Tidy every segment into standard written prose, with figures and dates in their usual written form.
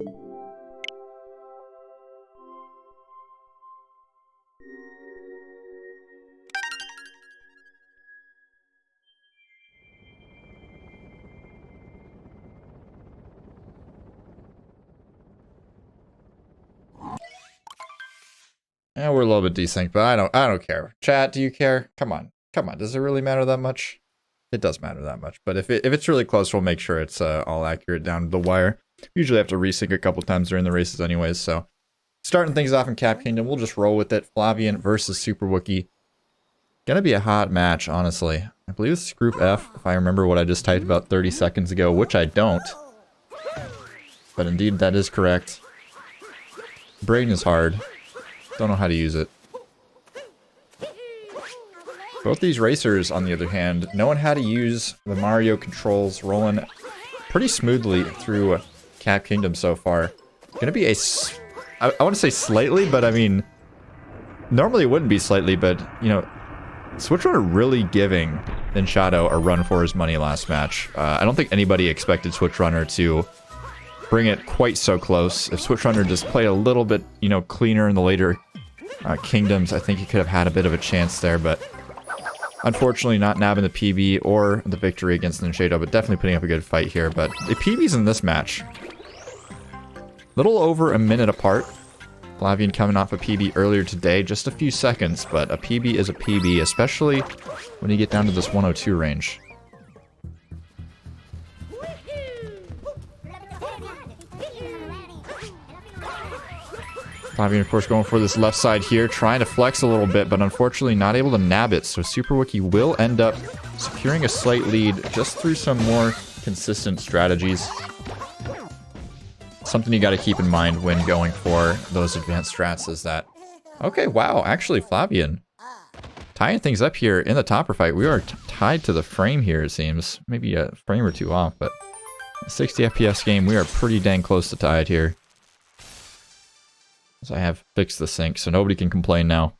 Yeah, we're a little bit desynced, but I don't care. Chat, do you care? Come on. Come on. Does it really matter that much? It does matter that much. But if it's really close, we'll make sure it's all accurate down to the wire. Usually have to resync a couple times during the races anyways, so starting things off in Cap Kingdom, we'll just roll with it. Flavien versus Superwookie. Gonna be a hot match, honestly. I believe it's Group F, if I remember what I just typed about 30 seconds ago, which I don't. But indeed, that is correct. Brain is hard. Don't know how to use it. Both these racers, on the other hand, knowing how to use the Mario controls, rolling pretty smoothly through Cap Kingdom so far. Gonna be a... I want to say slightly, but I mean... Normally it wouldn't be slightly, but, you know... Switch Runner really giving Ninjato a run for his money last match. I don't think anybody expected Switch Runner to bring it quite so close. If Switch Runner just played a little bit, you know, cleaner in the later Kingdoms, I think he could have had a bit of a chance there, but unfortunately not nabbing the PB or the victory against Ninjato, but definitely putting up a good fight here. But the PBs in this match, little over a minute apart. Flavien coming off a PB earlier today, just a few seconds, but a PB is a PB, especially when you get down to this 102 range. Flavien, of course, going for this left side here, trying to flex a little bit, but unfortunately not able to nab it. So Superwookie will end up securing a slight lead just through some more consistent strategies. Something you got to keep in mind when going for those advanced strats is that... Okay, wow, actually, Flavien tying things up here in the topper fight. We are tied to the frame here, it seems. Maybe a frame or two off, but a 60 FPS game, we are pretty dang close to tied here. So I have fixed the sync, so nobody can complain now.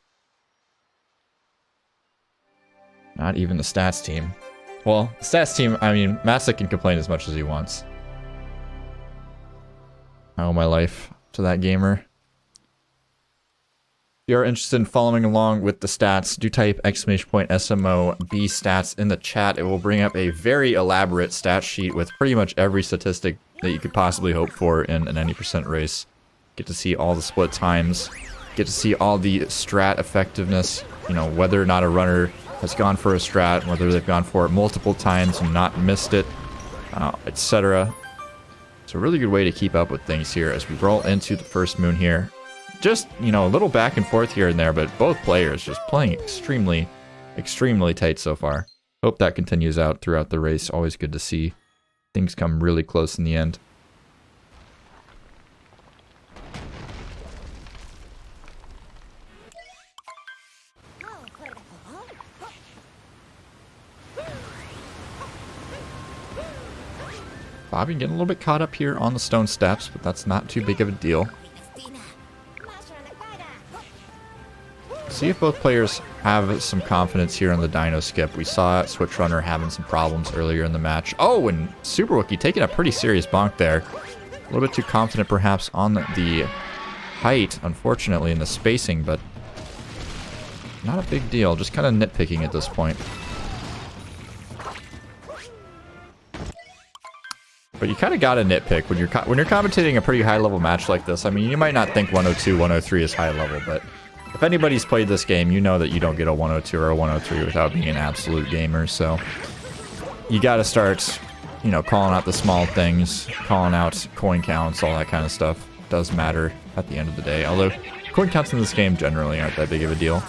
Not even the stats team. Well, the stats team, I mean, Massa can complain as much as he wants. I owe my life to that gamer. If you are interested in following along with the stats, do type !SMO B stats in the chat. It will bring up a very elaborate stat sheet with pretty much every statistic that you could possibly hope for in an 90% race. Get to see all the split times, get to see all the strat effectiveness, you know, whether or not a runner has gone for a strat, whether they've gone for it multiple times and not missed it, etc. It's a really good way to keep up with things here as we roll into the first moon here. Just, you know, a little back and forth here and there, but both players just playing extremely, extremely tight so far. Hope that continues out throughout the race. Always good to see things come really close in the end. Flavien getting a little bit caught up here on the stone steps, but that's not too big of a deal. See if both players have some confidence here on the Dino Skip. We saw Switch Runner having some problems earlier in the match. Oh, and Superwookie taking a pretty serious bonk there. A little bit too confident perhaps on the height, unfortunately, in the spacing, but not a big deal. Just kind of nitpicking at this point. But you kind of got to nitpick when you're commentating a pretty high-level match like this. I mean, you might not think 102, 103 is high level, but if anybody's played this game, you know that you don't get a 102 or a 103 without being an absolute gamer. So you got to start, you know, calling out the small things, calling out coin counts, all that kind of stuff. Does matter at the end of the day. Although coin counts in this game generally aren't that big of a deal.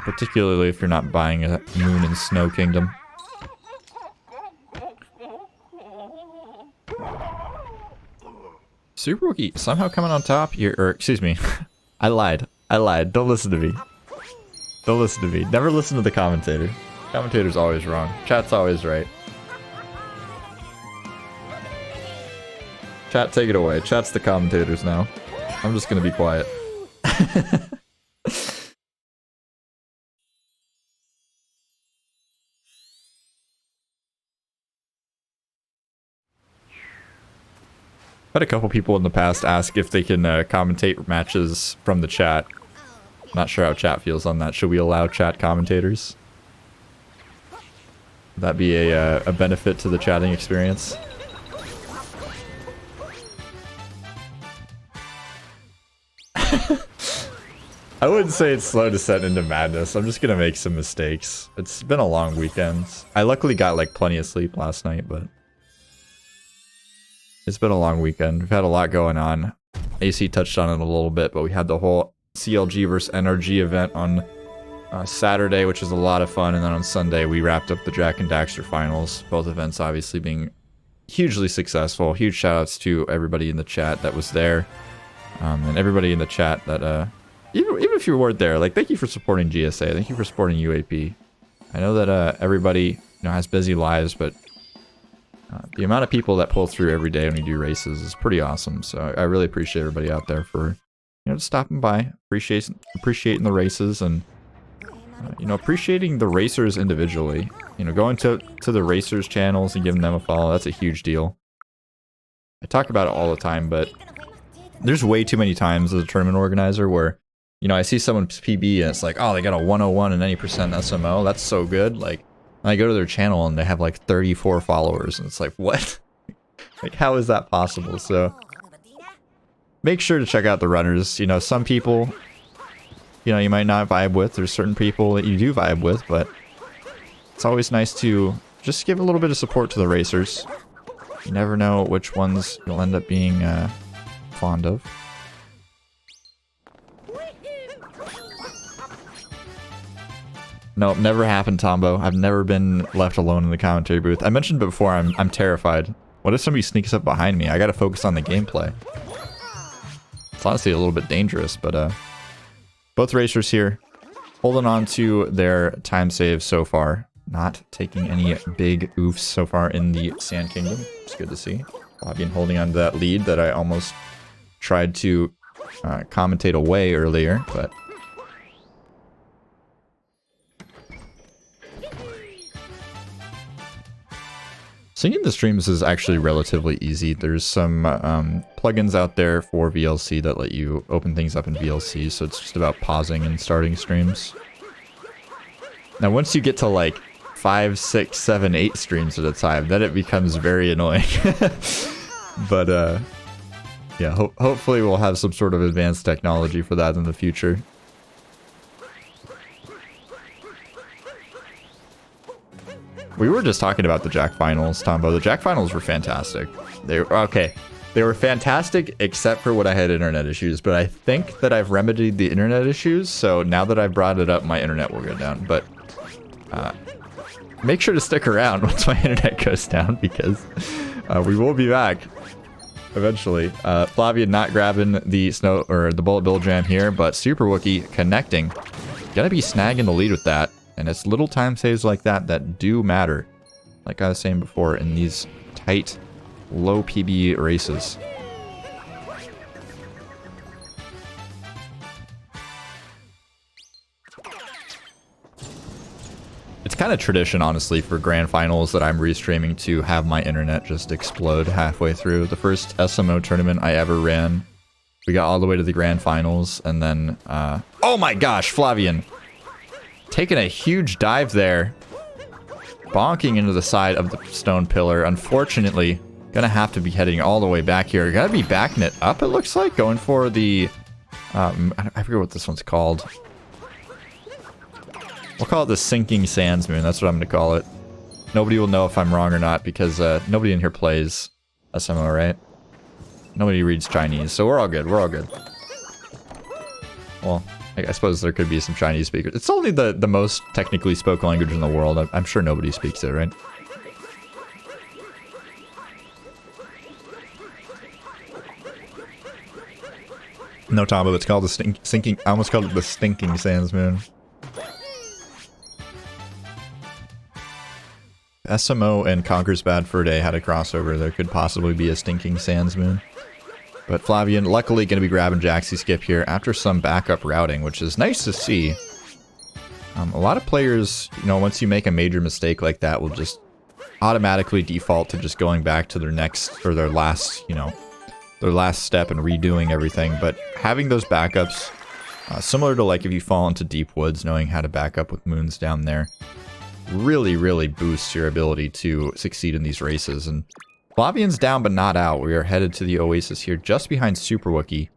Particularly if you're not buying a Moon and Snow Kingdom. Superwookie somehow coming on top here, or excuse me, I lied. Don't listen to me. Don't listen to me. Never listen to the commentator. Commentator's always wrong. Chat's always right. Chat, take it away. Chat's the commentators now. I'm just gonna be quiet. Had a couple people in the past ask if they can commentate matches from the chat. Not sure how chat feels on that. Should we allow chat commentators? Would that be a benefit to the chatting experience? I wouldn't say it's slow to set into madness. I'm just gonna make some mistakes. It's been a long weekend. I luckily got like plenty of sleep last night, but it's been a long weekend. We've had a lot going on. AC touched on it a little bit, but we had the whole CLG versus NRG event on Saturday, which was a lot of fun, and then on Sunday we wrapped up the Jack and Daxter finals. Both events obviously being hugely successful. Huge shout outs to everybody in the chat that was there, and everybody in the chat that even if you weren't there, like, thank you for supporting GSA. Thank you for supporting UAP. I know that everybody has busy lives, but the amount of people that pull through every day when we do races is pretty awesome. So I really appreciate everybody out there for just stopping by, appreciating the races, and appreciating the racers individually. Going to the racers channels and giving them a follow. That's a huge deal. I talk about it all the time, but there's way too many times as a tournament organizer where I see someone's PB and it's like, oh, they got a 101 and any percent SMO. That's so good. Like, I go to their channel and they have like 34 followers, and it's like, what? Like, how is that possible? So make sure to check out the runners. Some people, you might not vibe with. There's certain people that you do vibe with, but it's always nice to just give a little bit of support to the racers. You never know which ones you'll end up being fond of. No, never happened, Tombo. I've never been left alone in the commentary booth. I mentioned before, I'm terrified. What if somebody sneaks up behind me? I gotta focus on the gameplay. It's honestly a little bit dangerous, but both racers here holding on to their time saves so far. Not taking any big oofs so far in the Sand Kingdom. It's good to see. Flavien holding on to that lead that I almost tried to commentate away earlier, but singing the streams is actually relatively easy. There's some plugins out there for VLC that let you open things up in VLC, so it's just about pausing and starting streams. Now, once you get to like 5, 6, 7, 8 streams at a time, then it becomes very annoying. But yeah, hopefully we'll have some sort of advanced technology for that in the future. We were just talking about the Jack Finals, Tombo. The Jack Finals were fantastic. They were fantastic except for when I had internet issues, but I think that I've remedied the internet issues, so now that I've brought it up, my internet will go down. But make sure to stick around once my internet goes down, because we will be back eventually. Flavien not grabbing the snow or the bullet bill jam here, but Superwookie connecting. Gotta be snagging the lead with that. And it's little time saves like that that do matter. Like I was saying before, in these tight, low PB races. It's kind of tradition, honestly, for grand finals that I'm restreaming to have my internet just explode halfway through. The first SMO tournament I ever ran, we got all the way to the grand finals, and then, oh my gosh, Flavien! Taking a huge dive there. Bonking into the side of the stone pillar. Unfortunately, gonna have to be heading all the way back here. Gotta be backing it up, it looks like. Going for the... I forget what this one's called. We'll call it the Sinking Sands Moon. That's what I'm gonna call it. Nobody will know if I'm wrong or not, because nobody in here plays SMO, right? Nobody reads Chinese, so we're all good. We're all good. Well... I suppose there could be some Chinese speakers. It's only the most technically spoken language in the world. I'm sure nobody speaks it, right? No, Tombo, it's called the sinking. I almost called it the Stinking Sands Moon. SMO and Conquer's Bad Fur Day had a crossover. There could possibly be a Stinking Sands Moon. But Flavien, luckily, going to be grabbing Jaxie Skip here after some backup routing, which is nice to see. A lot of players, once you make a major mistake like that, will just automatically default to just going back to their next, or their last, their last step in redoing everything, but having those backups, similar to like if you fall into deep woods, knowing how to back up with moons down there, really, really boosts your ability to succeed in these races. And Flavien's down but not out. We are headed to the Oasis here, just behind Superwookie.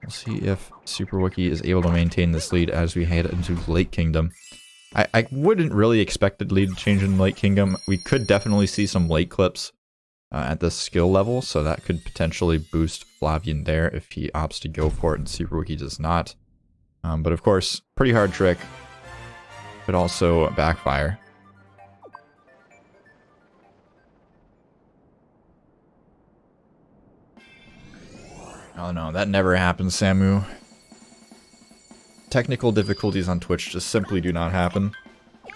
We'll see if Superwookie is able to maintain this lead as we head into Lake Kingdom. I wouldn't really expect the lead to change in Lake Kingdom. We could definitely see some late clips at the skill level, so that could potentially boost Flavien there if he opts to go for it and Superwookie does not. But of course, pretty hard trick. Could also backfire. Oh no, that never happens, Samu. Technical difficulties on Twitch just simply do not happen.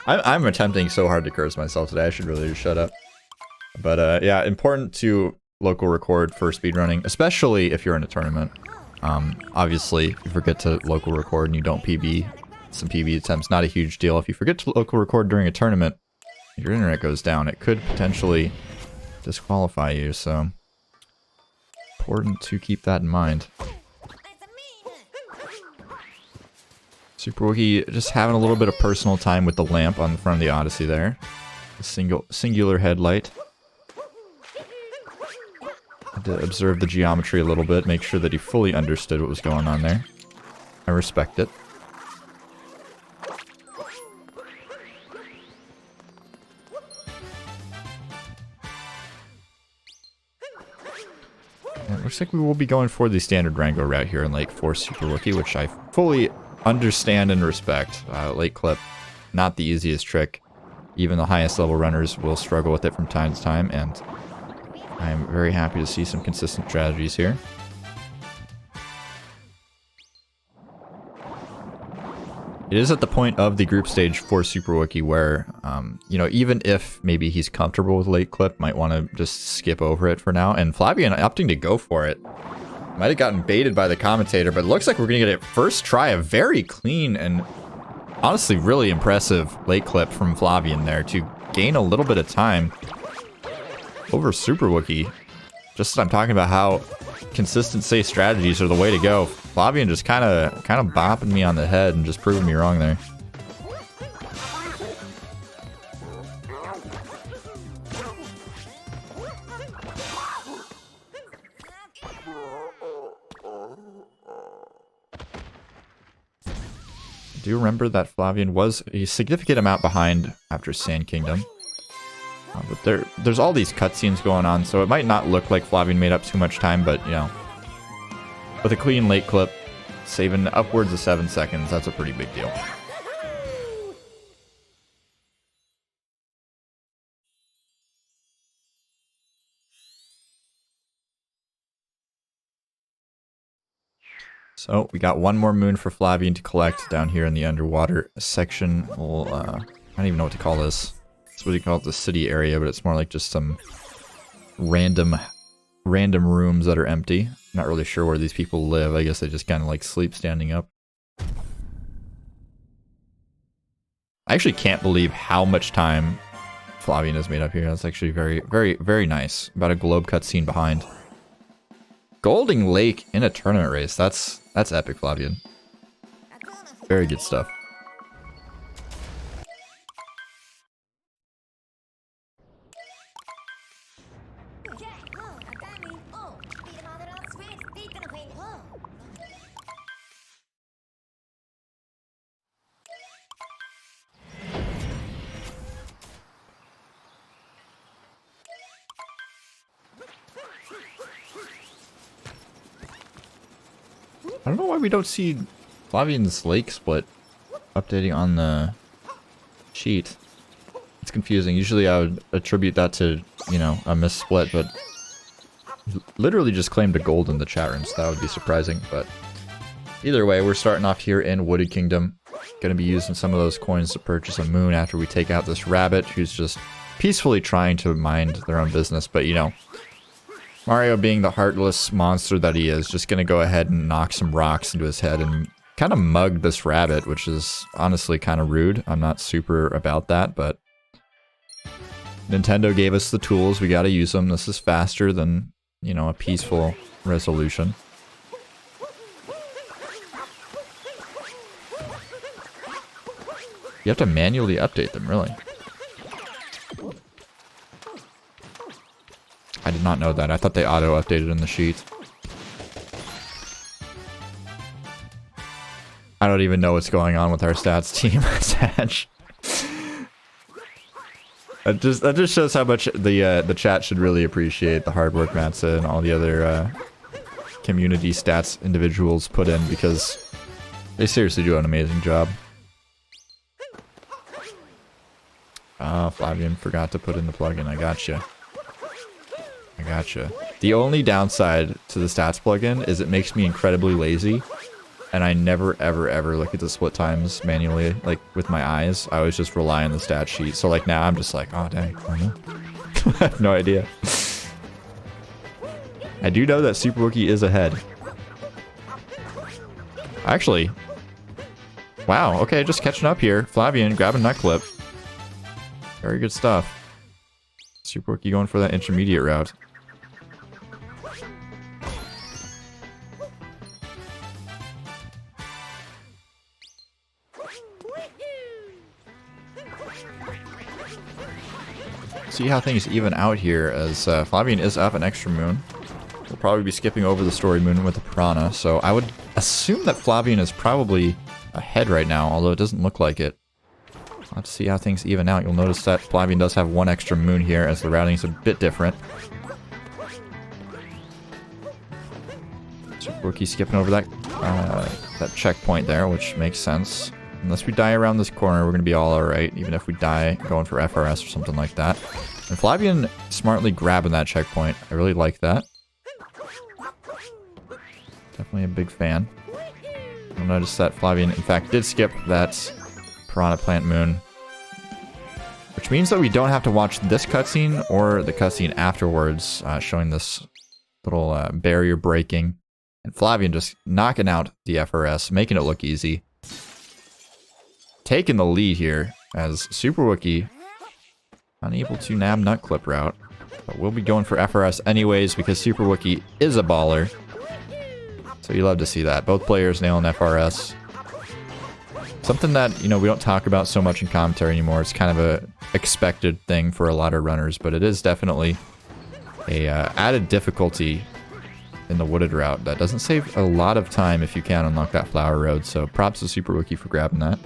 I'm attempting so hard to curse myself today, I should really just shut up. But yeah, important to local record for speedrunning, especially if you're in a tournament. Obviously, if you forget to local record and you don't PB, some PB attempts, not a huge deal. If you forget to local record during a tournament, your internet goes down, it could potentially disqualify you, so important to keep that in mind. Superwookie just having a little bit of personal time with the lamp on the front of the Odyssey there. A singular headlight. Had to observe the geometry a little bit, make sure that he fully understood what was going on there. I respect it. It looks like we will be going for the standard Rango route here in Lake for Superwookie, which I fully understand and respect. Late clip, not the easiest trick. Even the highest level runners will struggle with it from time to time, and I'm very happy to see some consistent strategies here. It is at the point of the group stage for Superwookie where, you know, even if maybe he's comfortable with late clip, might want to just skip over it for now. And Flavien opting to go for it. Might have gotten baited by the commentator, but it looks like we're going to get it first try. A very clean and honestly really impressive late clip from Flavien there to gain a little bit of time over Superwookie. Just as I'm talking about how consistent safe strategies are the way to go, Flavien just kind of bopping me on the head and just proving me wrong there. I do remember that Flavien was a significant amount behind after Sand Kingdom. But there's all these cutscenes going on, so it might not look like Flavien made up too much time, but, you know, with a clean late clip, saving upwards of 7 seconds, that's a pretty big deal. So, we got one more moon for Flavien to collect down here in the underwater section. We'll, I don't even know what to call this. That's what you call it, the city area, but it's more like just some random rooms that are empty. Not really sure where these people live. I guess they just kind of like sleep standing up. I actually can't believe how much time Flavien has made up here. That's actually very, very, very nice. About a globe cutscene behind. Golding Lake in a tournament race. That's epic, Flavien. Very good stuff. I don't know why we don't see Flavien's lake split updating on the sheet. It's confusing. Usually I would attribute that to, you know, a missplit, but literally just claimed a gold in the chat room, so that would be surprising. But either way, we're starting off here in Wooded Kingdom. Gonna be using some of those coins to purchase a moon after we take out this rabbit who's just peacefully trying to mind their own business, but you know, Mario, being the heartless monster that he is, just gonna go ahead and knock some rocks into his head and kind of mug this rabbit, which is honestly kind of rude. I'm not super about that, but Nintendo gave us the tools. We gotta use them. This is faster than you know, a peaceful resolution. You have to manually update them, really. I did not know that. I thought they auto-updated in the sheet. I don't even know what's going on with our stats team. That just shows how much the chat should really appreciate the hard work Matza and all the other community stats individuals put in, because they seriously do an amazing job. Flavien forgot to put in the plugin. I gotcha. I gotcha. The only downside to the stats plugin is it makes me incredibly lazy. And I never, ever, ever look at the split times manually, like, with my eyes. I always just rely on the stat sheet. So, like, now I'm just like, oh, dang, I don't know. I have no idea. I do know that Superwookie is ahead. Actually, wow, okay, just catching up here. Flavien grabbing nut clip. Very good stuff. Superwookie going for that intermediate route. See how things even out here, as Flavien is up an extra moon. We'll probably be skipping over the story moon with the Piranha, so I would assume that Flavien is probably ahead right now, although it doesn't look like it. I'll have to see how things even out. You'll notice that Flavien does have one extra moon here, as the routing is a bit different. Superwookie skipping over that that checkpoint there, which makes sense. Unless we die around this corner, we're going to be all alright, even if we die going for FRS or something like that. And Flavien smartly grabbing that checkpoint. I really like that. Definitely a big fan. You'll notice that Flavien, in fact, did skip that Piranha Plant Moon. Which means that we don't have to watch this cutscene or the cutscene afterwards, showing this little barrier breaking. And Flavien just knocking out the FRS, making it look easy. Taking the lead here, as Superwookie unable to nab nut clip route. But we'll be going for FRS anyways, because Superwookie is a baller. So you love to see that. Both players nailing FRS. Something that, you know, we don't talk about so much in commentary anymore. It's kind of a expected thing for a lot of runners, but it is definitely a added difficulty in the wooded route. That doesn't save a lot of time if you can unlock that flower road, so props to Superwookie for grabbing that.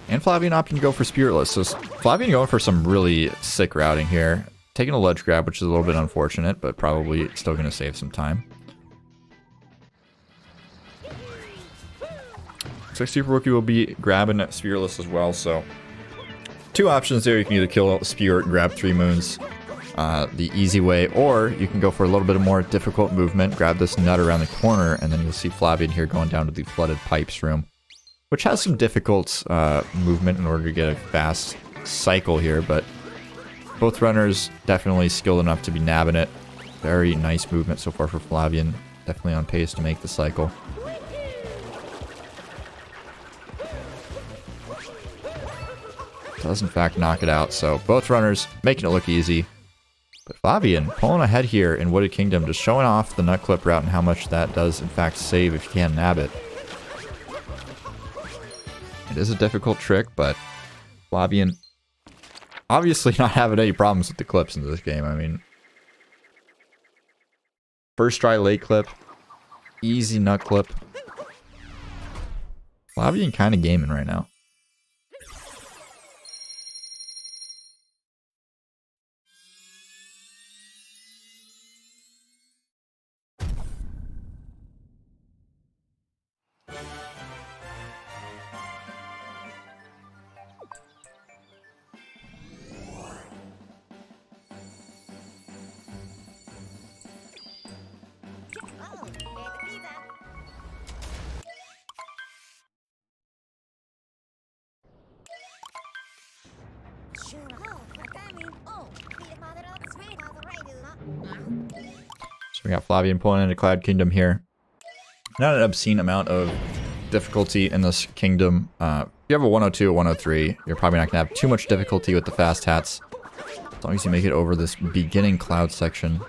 And Flavien opting to go for Spiritless. So Flavien going for some really sick routing here. Taking a ledge grab, which is a little bit unfortunate, but probably still going to save some time. So Superwookie will be grabbing Spiritless as well, so two options there. You can either kill Spirit and grab 3 moons the easy way, or you can go for a little bit of more difficult movement, grab this nut around the corner, and then you'll see Flavien here going down to the Flooded Pipes room, which has some difficult movement in order to get a fast cycle here, but both runners definitely skilled enough to be nabbing it. Very nice movement so far for Flavien. Definitely on pace to make the cycle. Does in fact knock it out, so both runners making it look easy. But Flavien pulling ahead here in Wooded Kingdom, just showing off the nut clip route and how much that does in fact save if you can nab it. It is a difficult trick, but Flavien obviously not having any problems with the clips in this game. I mean, first try late clip, easy nut clip. Flavien kind of gaming right now. We got Flavien pulling into Cloud Kingdom here. Not an obscene amount of difficulty in this kingdom. If you have a 102 or 103, you're probably not going to have too much difficulty with the fast hats. As long as you make it over this beginning cloud section.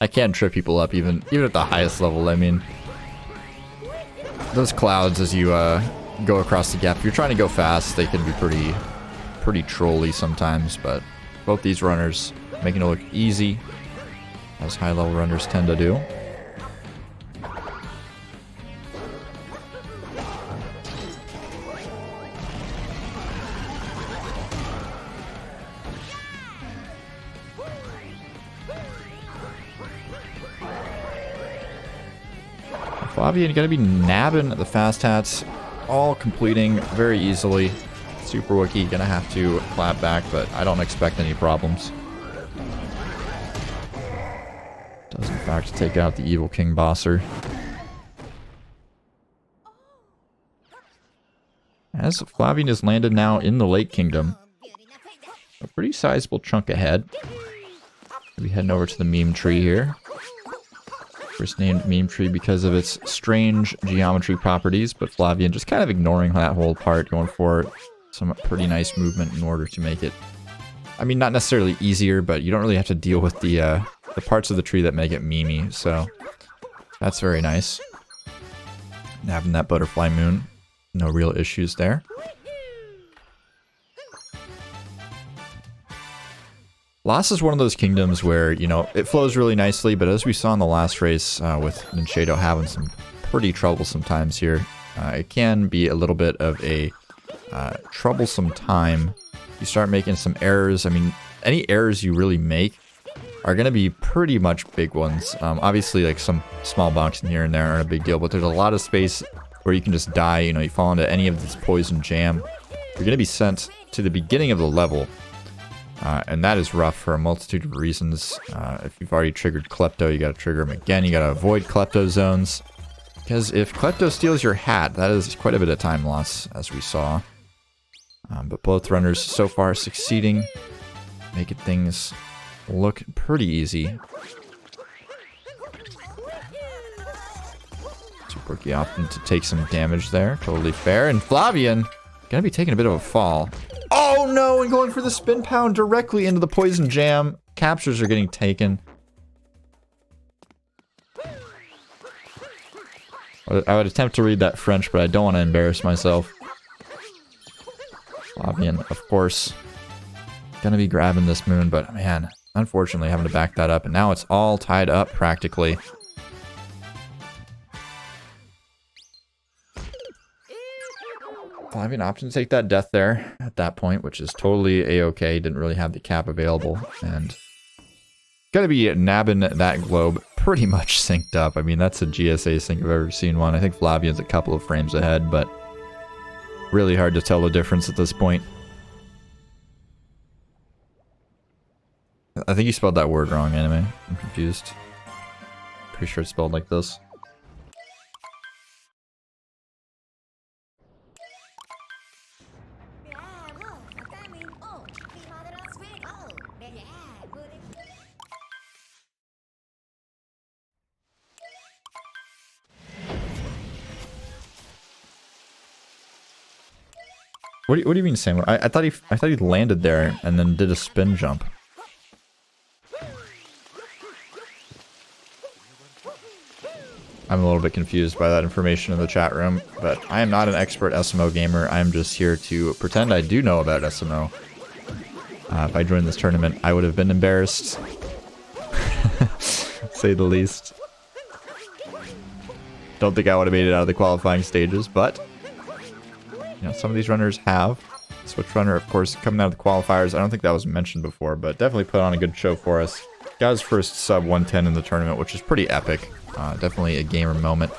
I can trip people up even at the highest level. I mean, those clouds as you go across the gap, if you're trying to go fast, they can be pretty trolly sometimes, but both these runners making it look easy, as high level runners tend to do. Flavien gonna be nabbing the fast hats, all completing very easily. Superwookie gonna have to clap back, but I don't expect any problems. Does in fact take out the evil King Bosser. As Flavien is landed now in the Lake Kingdom, a pretty sizable chunk ahead. We'll be heading over to the meme tree here. First named meme tree because of its strange geometry properties, but Flavien just kind of ignoring that whole part, going for some pretty nice movement in order to make it, I mean, not necessarily easier, but you don't really have to deal with the parts of the tree that make it memey, so that's very nice. And having that butterfly moon, no real issues there. Lost is one of those kingdoms where, you know, it flows really nicely, but as we saw in the last race with Ninshado having some pretty troublesome times here, it can be a little bit of a troublesome time. You start making some errors. I mean, any errors you really make are going to be pretty much big ones. Obviously, like some small bonks in here and there aren't a big deal, but there's a lot of space where you can just die. You know, you fall into any of this poison jam, you're going to be sent to the beginning of the level. And that is rough for a multitude of reasons. If you've already triggered Klepto, you gotta trigger him again. You gotta avoid Klepto zones. Because if Klepto steals your hat, that is quite a bit of time loss, as we saw. But both runners so far succeeding, making things look pretty easy. Superwookie opting to take some damage there, totally fair. And Flavien gonna be taking a bit of a fall. Oh no, and going for the spin pound directly into the poison jam. Captures are getting taken. I would attempt to read that French, but I don't want to embarrass myself. Flavien, of course, gonna be grabbing this moon, but man, unfortunately having to back that up, and now it's all tied up practically. Flavien opted to take that death there at that point, which is totally a-okay. Didn't really have the cap available, and gotta be nabbing that globe pretty much synced up. I mean, that's a GSA sync if I've ever seen one. I think Flavien's a couple of frames ahead, but really hard to tell the difference at this point. I think you spelled that word wrong, anime. I'm confused. Pretty sure it's spelled like this. What do you mean, Sam? I thought he landed there and then did a spin jump. I'm a little bit confused by that information in the chat room, but I am not an expert SMO gamer. I'm just here to pretend I do know about SMO. If I joined this tournament, I would have been embarrassed, say the least. Don't think I would have made it out of the qualifying stages, but you know, some of these runners have. Switch runner, of course, coming out of the qualifiers. I don't think that was mentioned before, but definitely put on a good show for us. Got his first sub 110 in the tournament, which is pretty epic. Definitely a gamer moment.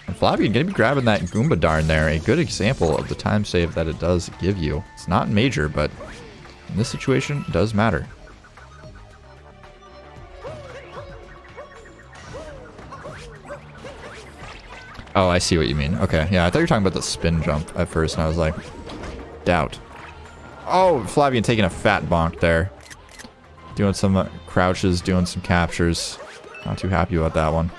And Flavien gonna be grabbing that Goomba Darn there. A good example of the time save that it does give you. It's not major, but in this situation, it does matter. Oh, I see what you mean. Okay, yeah, I thought you were talking about the spin jump at first, and I was like, doubt. Oh, Flavien taking a fat bonk there. Doing some crouches, doing some captures. Not too happy about that one.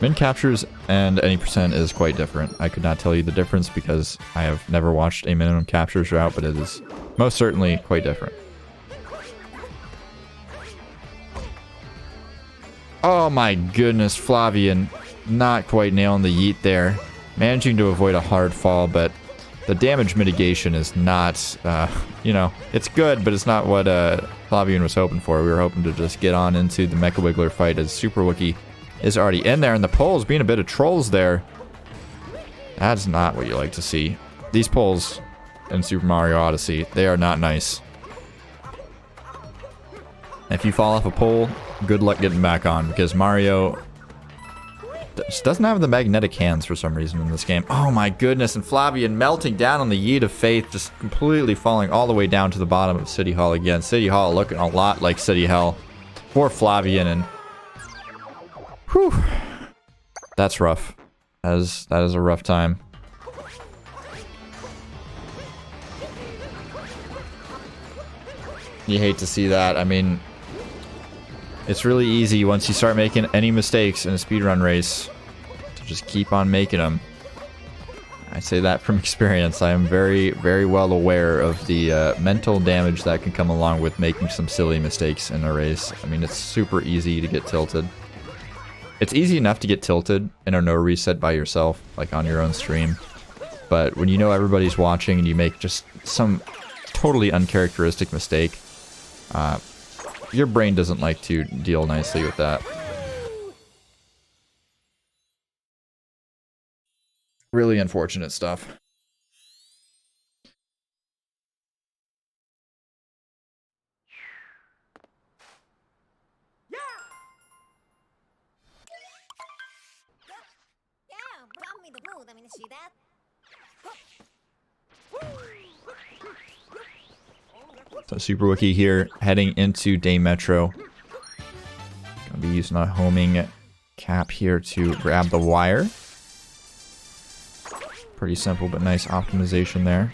Min captures and any percent is quite different. I could not tell you the difference because I have never watched a minimum captures route, but it is most certainly quite different. Oh my goodness, Flavien not quite nailing the yeet there. Managing to avoid a hard fall, but the damage mitigation is not, you know, it's good, but it's not what Flavien was hoping for. We were hoping to just get on into the Mecha Wiggler fight as Superwookie is already in there, and the poles being a bit of trolls there. That's not what you like to see. These poles in Super Mario Odyssey, they are not nice. If you fall off a pole, good luck getting back on, because Mario just doesn't have the magnetic hands for some reason in this game. Oh my goodness, and Flavien melting down on the Yeet of Faith, just completely falling all the way down to the bottom of City Hall again. City Hall looking a lot like City Hell for Flavien, and whew, that's rough. That is a rough time. You hate to see that. I mean, it's really easy once you start making any mistakes in a speedrun race to just keep on making them. I say that from experience. I am very, very well aware of the mental damage that can come along with making some silly mistakes in a race. I mean, it's super easy to get tilted. It's easy enough to get tilted in a no reset by yourself, like on your own stream. But when you know everybody's watching and you make just some totally uncharacteristic mistake, your brain doesn't like to deal nicely with that. Really unfortunate stuff. So Superwookie here heading into Day Metro. Gonna be using a homing cap here to grab the wire. Pretty simple but nice optimization there.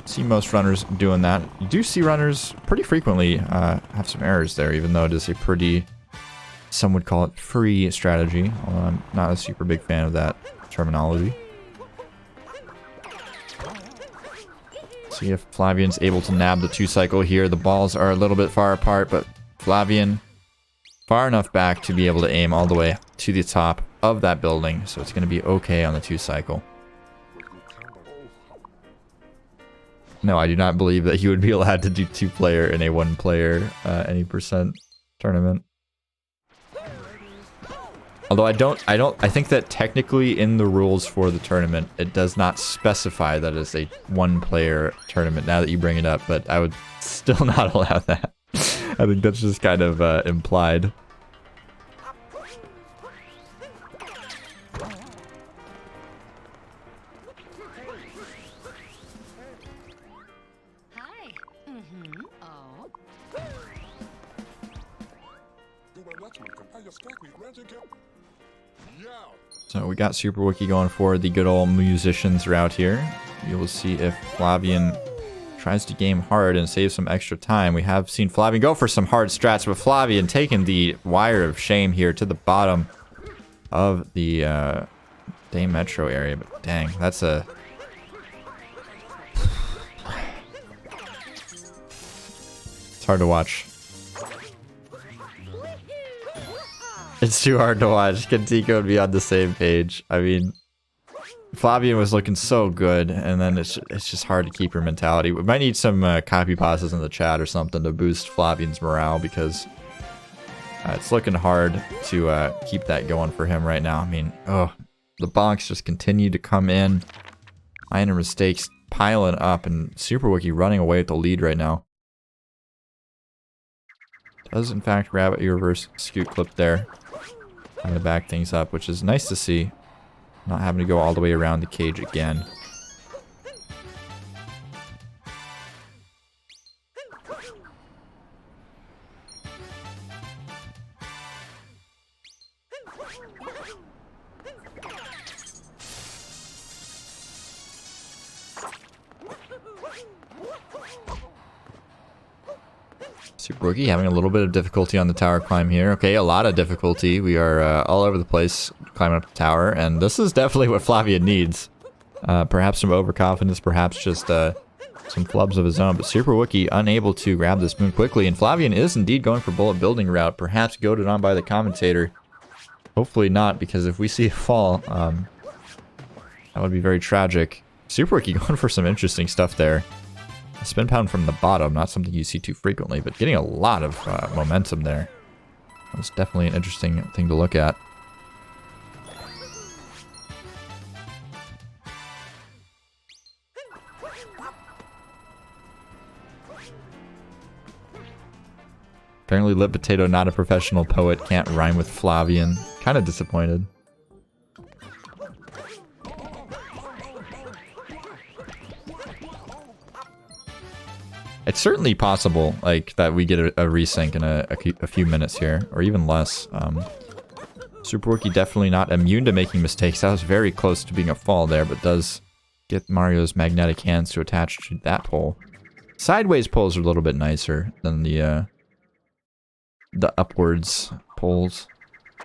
See most runners doing that. You do see runners pretty frequently have some errors there, even though it is a pretty, some would call it free strategy, although I'm not a super big fan of that terminology. See if Flavien's able to nab the 2-cycle here. The balls are a little bit far apart, but Flavien far enough back to be able to aim all the way to the top of that building, so it's going to be okay on the 2-cycle. No, I do not believe that he would be allowed to do 2-player in a 1-player any percent tournament. Although I think that technically in the rules for the tournament, it does not specify that it's a 1-player tournament, now that you bring it up, but I would still not allow that. I think that's just kind of implied. So we got Superwookie going for the good old musicians route here. You will see if Flavien tries to game hard and save some extra time. We have seen Flavien go for some hard strats, but Flavien taking the wire of shame here to the bottom of the Day Metro area. But dang, that's a... It's hard to watch. It's too hard to watch. Kentiko would be on the same page. I mean, Flavien was looking so good, and then it's just hard to keep your mentality. We might need some copy passes in the chat or something to boost Flavien's morale, because it's looking hard to keep that going for him right now. I mean, oh, the bonks just continue to come in. Minor mistakes piling up, and Superwookie running away with the lead right now. Does in fact grab a reverse scoot clip there. Trying to back things up, which is nice to see. Not having to go all the way around the cage again. Superwookie having a little bit of difficulty on the tower climb here. Okay, a lot of difficulty. We are all over the place climbing up the tower, and this is definitely what Flavien needs. Perhaps some overconfidence, perhaps just some flubs of his own, but Superwookie unable to grab this moon quickly, and Flavien is indeed going for bullet building route, perhaps goaded on by the commentator. Hopefully not, because if we see a fall, that would be very tragic. Superwookie going for some interesting stuff there. A spin pound from the bottom, not something you see too frequently, but getting a lot of momentum there. That's definitely an interesting thing to look at. Apparently Lip Potato, not a professional poet, can't rhyme with Flavien. Kind of disappointed. It's certainly possible, like, that we get a resync in a few minutes here, or even less. Superwookie definitely not immune to making mistakes. That was very close to being a fall there, but does get Mario's magnetic hands to attach to that pole. Sideways poles are a little bit nicer than the upwards poles.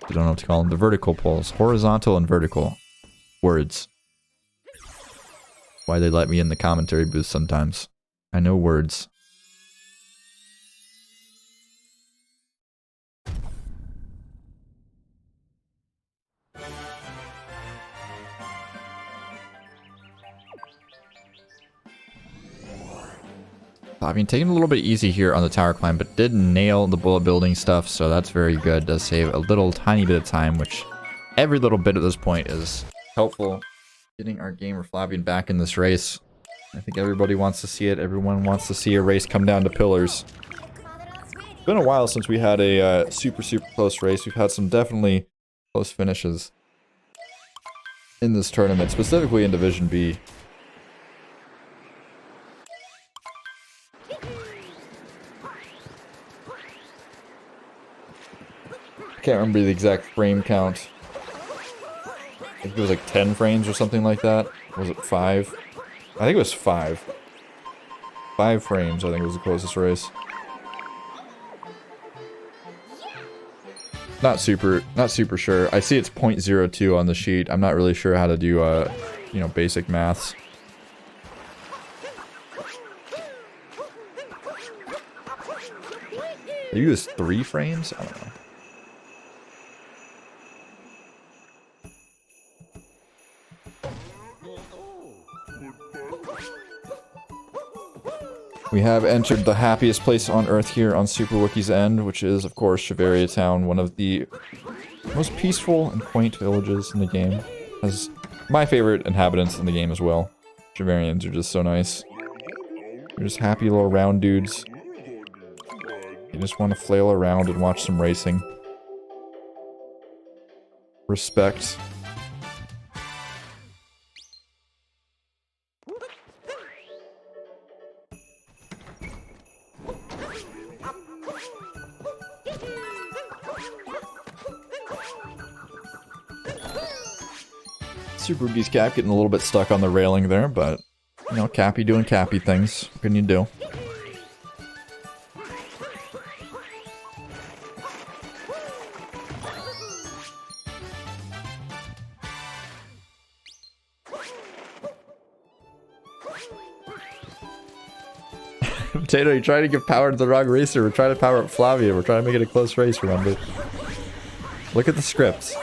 I don't know what to call them. The vertical poles. Horizontal and vertical. Words. Why they let me in the commentary booth sometimes. I know words. Flavien taking a little bit easy here on the tower climb, but did nail the bullet building stuff, so that's very good. Does save a little tiny bit of time, which every little bit at this point is helpful. Getting our gamer Flavien back in this race. I think everybody wants to see it. Everyone wants to see a race come down to pillars. It's been a while since we had a super close race. We've had some definitely close finishes in this tournament, specifically in Division B. I can't remember the exact frame count. I think it was like 10 frames or something like that. Or was it 5? I think it was 5. 5 frames, I think, was the closest race. Not super sure. I see it's 0.02 on the sheet. I'm not really sure how to do, you know, basic maths. Maybe it was 3 frames? I don't know. We have entered the happiest place on Earth here on Superwookie's end, which is, of course, Shiveria Town, one of the most peaceful and quaint villages in the game. Has my favorite inhabitants in the game as well. Shiverians are just so nice. They're just happy little round dudes. You just want to flail around and watch some racing. Respect. Superwookie's cap getting a little bit stuck on the railing there, but, you know, Cappy doing Cappy things. What can you do? Potato, you're trying to give power to the wrong racer. We're trying to power up Flavien. We're trying to make it a close race, remember? Look at the scripts.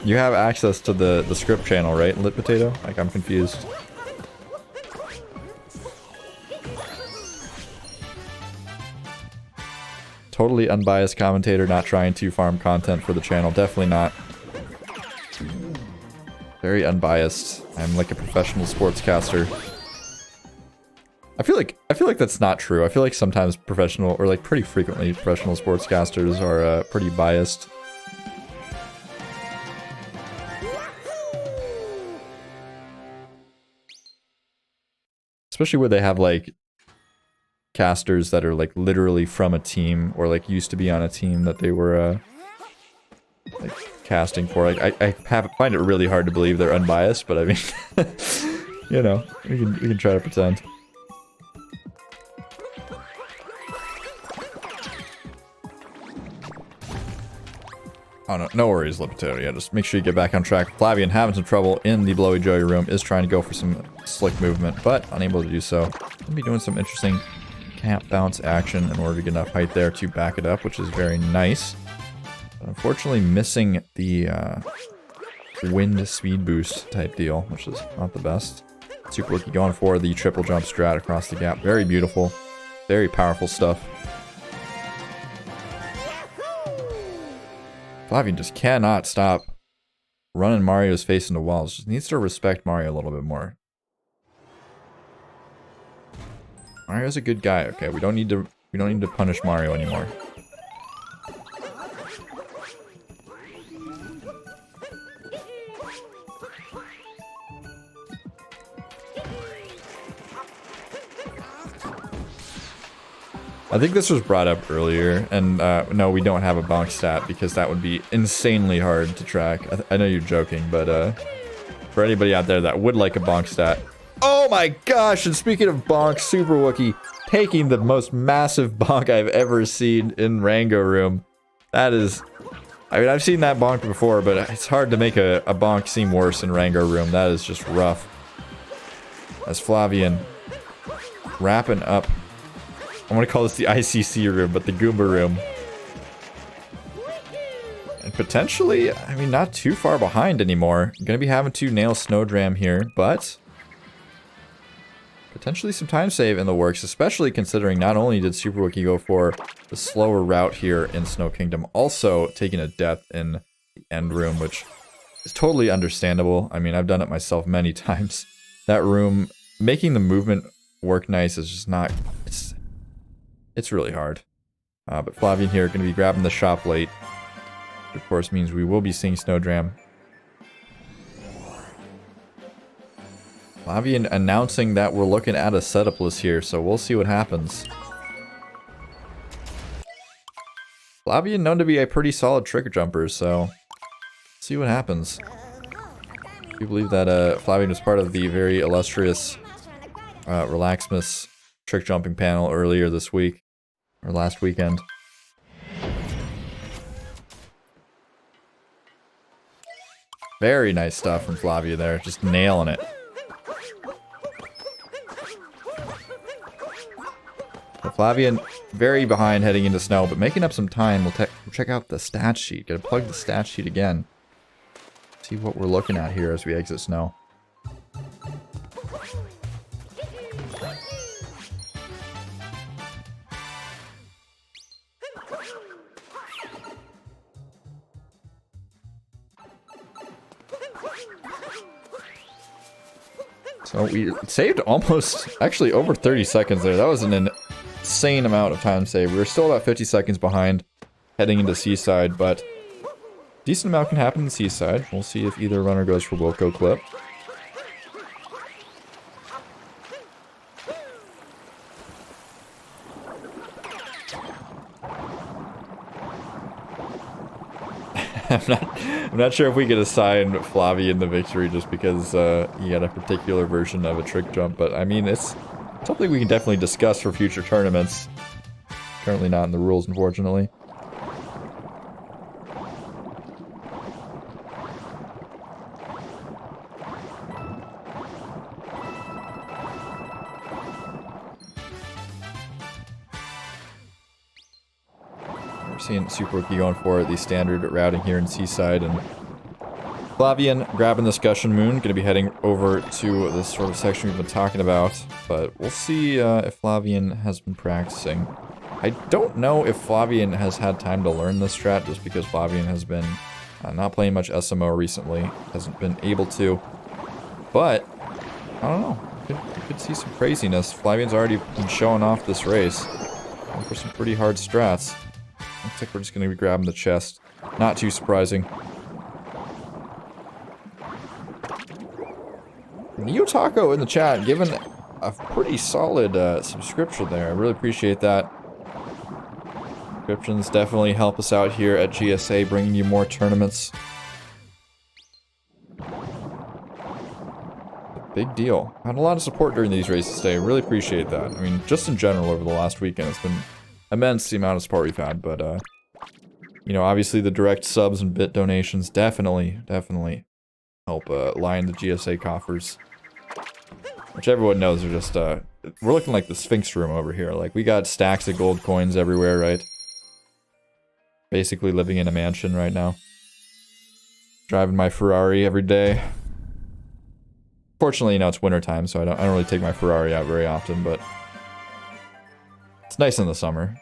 You have access to the script channel, right, Lit Potato? Like, I'm confused. Totally unbiased commentator, not trying to farm content for the channel. Definitely not. Very unbiased. I'm like a professional sportscaster. I feel like that's not true. I feel like sometimes professional, or like pretty frequently, professional sportscasters are pretty biased. Especially where they have, like, casters that are, like, literally from a team, or, like, used to be on a team that they were, like, casting for. Like, I find it really hard to believe they're unbiased, but I mean, you know, we can try to pretend. Oh, no, no worries, Lipito. Yeah, just make sure you get back on track. Flavien having some trouble in the Blowy Joey room, is trying to go for some slick movement, but unable to do so. Gonna be doing some interesting camp bounce action in order to get enough height there to back it up, which is very nice. But unfortunately missing the wind speed boost type deal, which is not the best. Superwookie going for the triple jump strat across the gap. Very beautiful, very powerful stuff. Flavien just cannot stop running Mario's face into walls. Just needs to respect Mario a little bit more. Mario's a good guy, okay? We don't need to punish Mario anymore. I think this was brought up earlier, and no, we don't have a bonk stat because that would be insanely hard to track. I know you're joking, but for anybody out there that would like a bonk stat. Oh my gosh, and speaking of bonk, Superwookie taking the most massive bonk I've ever seen in Rango Room. That is... I mean, I've seen that bonk before, but it's hard to make a bonk seem worse in Rango Room. That is just rough. As Flavien wrapping up... I want to call this the ICC room, but the Goomba room. And potentially, I mean, not too far behind anymore. I'm going to be having to nail Snowdram here, but... potentially some time save in the works, especially considering not only did Superwookie go for the slower route here in Snow Kingdom, also taking a death in the end room, which is totally understandable. I mean, I've done it myself many times. That room, making the movement work nice is just not... It's really hard. But Flavien here going to be grabbing the shop late. Which of course means we will be seeing Snowdram. Flavien announcing that we're looking at a setup list here, so we'll see what happens. Flavien known to be a pretty solid trick jumper, so see what happens. I do believe that Flavien was part of the very illustrious Relaxmas trick jumping panel earlier this week, or last weekend. Very nice stuff from Flavien there, just nailing it. So Flavien very behind heading into snow, but making up some time. We'll check out the stat sheet. Gotta plug the stat sheet again. See what we're looking at here as we exit snow. So we saved almost, actually over 30 seconds there. That was an insane amount of time saved. We were still about 50 seconds behind heading into Seaside, but decent amount can happen in Seaside. We'll see if either runner goes for Wilco Clip. I'm not sure if we could assign Flavien the victory just because he had a particular version of a trick jump, but I mean, it's something we can definitely discuss for future tournaments. Currently not in the rules, unfortunately. Seeing Superwookie going for the standard routing here in Seaside, and Flavien grabbing this Gushin Moon, going to be heading over to this sort of section we've been talking about, but we'll see if Flavien has been practicing. I don't know if Flavien has had time to learn this strat, just because Flavien has been not playing much SMO recently, hasn't been able to, but I don't know, you could see some craziness. Flavien's already been showing off this race, going for some pretty hard strats. Looks like we're just going to be grabbing the chest. Not too surprising. Neo Taco in the chat, giving a pretty solid subscription there. I really appreciate that. Subscriptions definitely help us out here at GSA, bringing you more tournaments. Big deal. Had a lot of support during these races today. Really appreciate that. I mean, just in general over the last weekend, it's been immense the amount of support we've had, but You know, obviously the direct subs and bit donations definitely help line the GSA coffers. Which everyone knows are just, we're looking like the Sphinx room over here. Like, we got stacks of gold coins everywhere, right? Basically living in a mansion right now. Driving my Ferrari every day. Fortunately, you know, it's wintertime, so I don't really take my Ferrari out very often, but it's nice in the summer.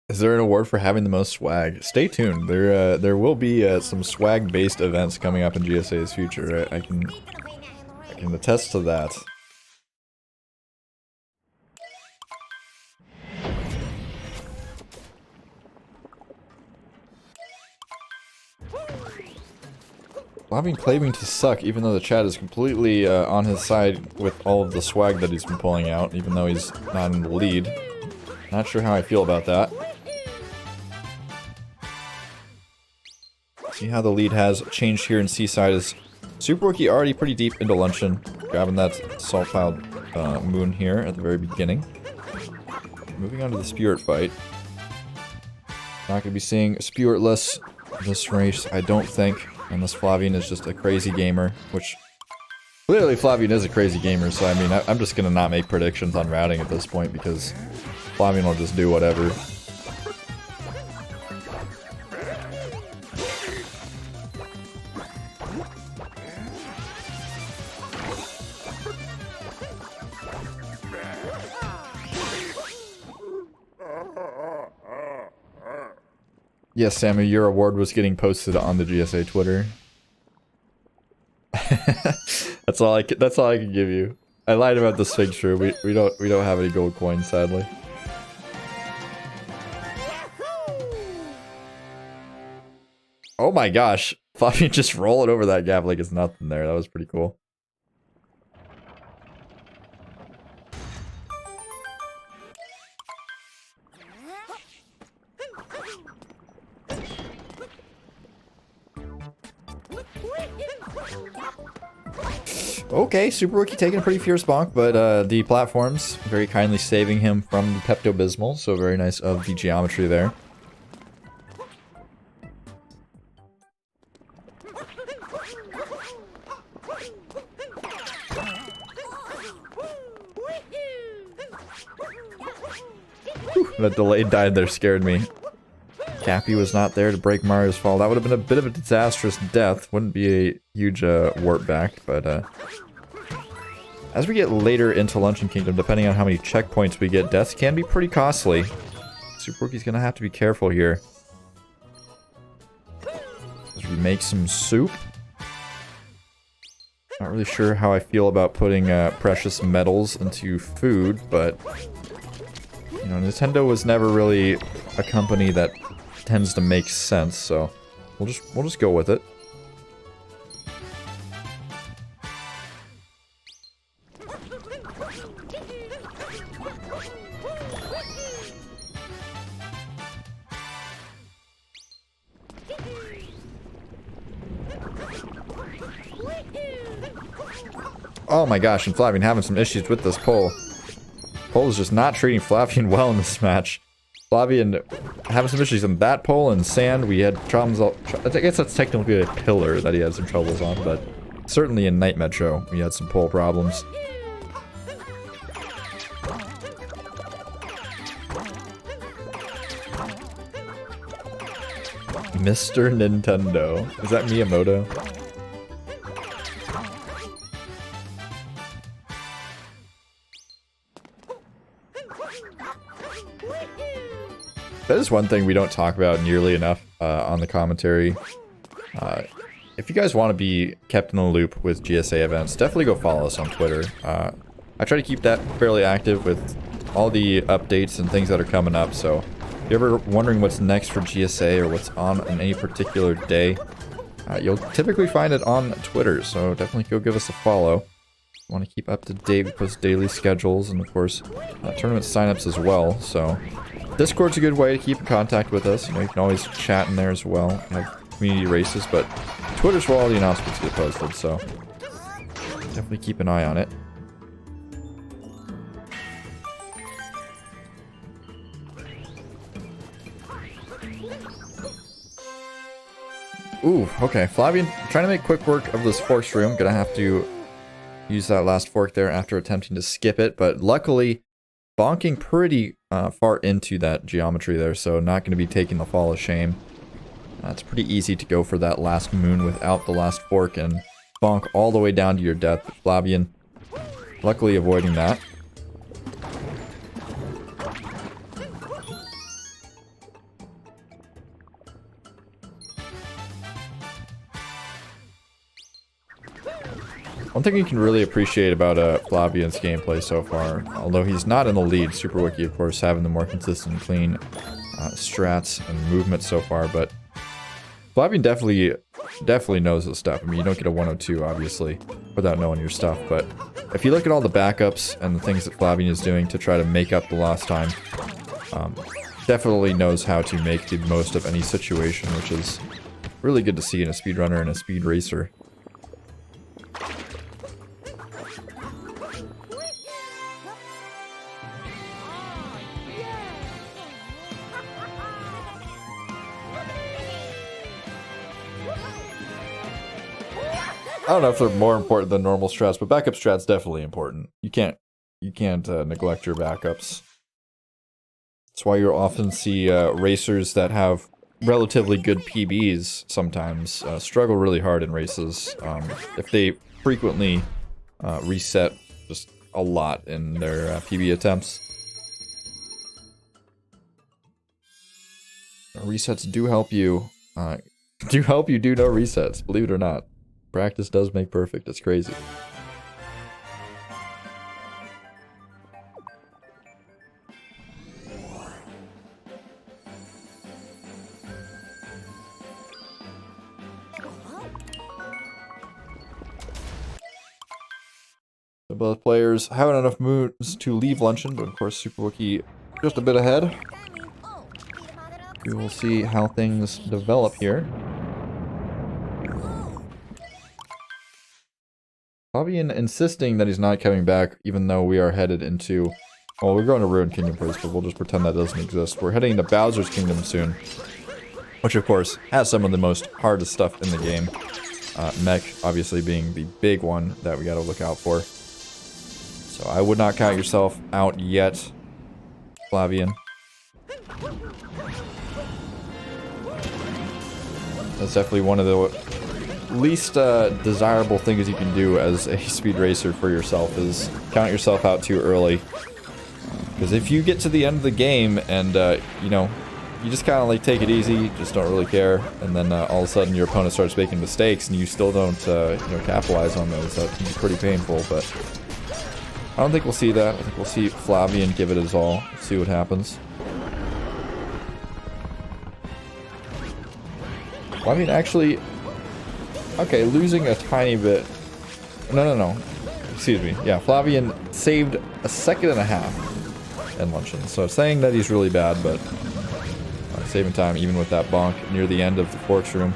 Is there an award for having the most swag? Stay tuned. There will be some swag-based events coming up in GSA's future. I can attest to that. Flavien claiming to suck, even though the chat is completely on his side with all of the swag that he's been pulling out, even though he's not in the lead. Not sure how I feel about that. See how the lead has changed here in Seaside is Superwookie already pretty deep into luncheon, grabbing that salt piled moon here at the very beginning. Moving on to the Spirit fight. Not gonna be seeing Spiritless this race, I don't think, unless Flavien is just a crazy gamer, which clearly Flavien is a crazy gamer, so I mean, I'm just gonna not make predictions on routing at this point because Flavien will just do whatever. Yes, Sammy, your award was getting posted on the GSA Twitter. That's all I can give you. I lied about the Sphinx room. We don't have any gold coins, sadly. Oh my gosh, Flavien just rolling over that gap like it's nothing there. That was pretty cool. Okay, Superwookie taking a pretty fierce bonk, but the platforms very kindly saving him from the Pepto-Bismol, so very nice of the geometry there. Whew, that delayed dive there scared me. Cappy was not there to break Mario's fall. That would have been a bit of a disastrous death. Wouldn't be a huge warp back, but as we get later into Luncheon Kingdom, depending on how many checkpoints we get, deaths can be pretty costly. Superwookie's gonna have to be careful here. As we make some soup. Not really sure how I feel about putting precious metals into food, but you know, Nintendo was never really a company that tends to make sense, so we'll just go with it. Oh my gosh, and Flavien having some issues with this pole. Pole is just not treating Flavien well in this match. Flavien having some issues on that pole and sand. We had problems. I guess that's technically a pillar that he had some troubles on, but certainly in Night Metro we had some pole problems. Mr. Nintendo. Is that Miyamoto? That is one thing we don't talk about nearly enough on the commentary. If you guys want to be kept in the loop with GSA events, definitely go follow us on Twitter. I try to keep that fairly active with all the updates and things that are coming up, so if you're ever wondering what's next for GSA or what's on any particular day, you'll typically find it on Twitter, so definitely go give us a follow. Want to keep up to date, we post daily schedules and of course tournament signups as well, so Discord's a good way to keep in contact with us. You know, you can always chat in there as well, have community races, but Twitter's where all the announcements get posted, so definitely keep an eye on it. Ooh, okay. Flavien trying to make quick work of this force room. Gonna have to use that last fork there after attempting to skip it, but luckily bonking pretty far into that geometry there, so not going to be taking the fall of shame. It's pretty easy to go for that last moon without the last fork and bonk all the way down to your death. Flavien luckily avoiding that. One thing you can really appreciate about Flavien's gameplay so far, although he's not in the lead, Superwookie of course having the more consistent, clean strats and movement so far, but Flavien definitely knows his stuff. I mean, you don't get a 102 obviously without knowing your stuff, but if you look at all the backups and the things that Flavien is doing to try to make up the lost time, definitely knows how to make the most of any situation, which is really good to see in a speedrunner and a speed racer. I don't know if they're more important than normal strats, but backup strats definitely important. You can't neglect your backups. That's why you'll often see racers that have relatively good PBs sometimes struggle really hard in races if they frequently reset just a lot in their PB attempts. Resets do help you. Do no resets, believe it or not. Practice does make perfect. It's crazy. So both players having enough moves to leave luncheon, but of course Superwookie just a bit ahead. We will see how things develop here. Flavien insisting that he's not coming back, even though we are headed into... Well, we're going to Ruined Kingdom first, but we'll just pretend that doesn't exist. We're heading to Bowser's Kingdom soon, which of course has some of the most hardest stuff in the game. Mech, obviously, being the big one that we gotta look out for. So I would not count yourself out yet, Flavien. That's definitely one of the least desirable things you can do as a speed racer for yourself is count yourself out too early. Because if you get to the end of the game and, you know, you just kind of like take it easy, just don't really care, and then all of a sudden your opponent starts making mistakes and you still don't, you know, capitalize on those, that can be pretty painful, but I don't think we'll see that. I think we'll see Flavien give it his all, see what happens. Flavien actually... Okay, losing a tiny bit. No. Excuse me. Yeah, Flavien saved a second and a half in luncheon. So saying that he's really bad, but saving time even with that bonk near the end of the forks room.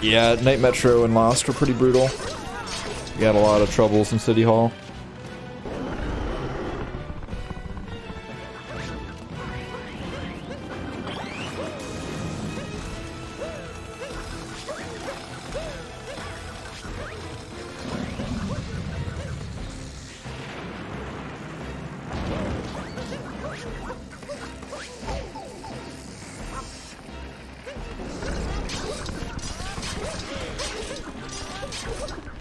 Yeah, Night Metro and Lost were pretty brutal. We had a lot of troubles in City Hall.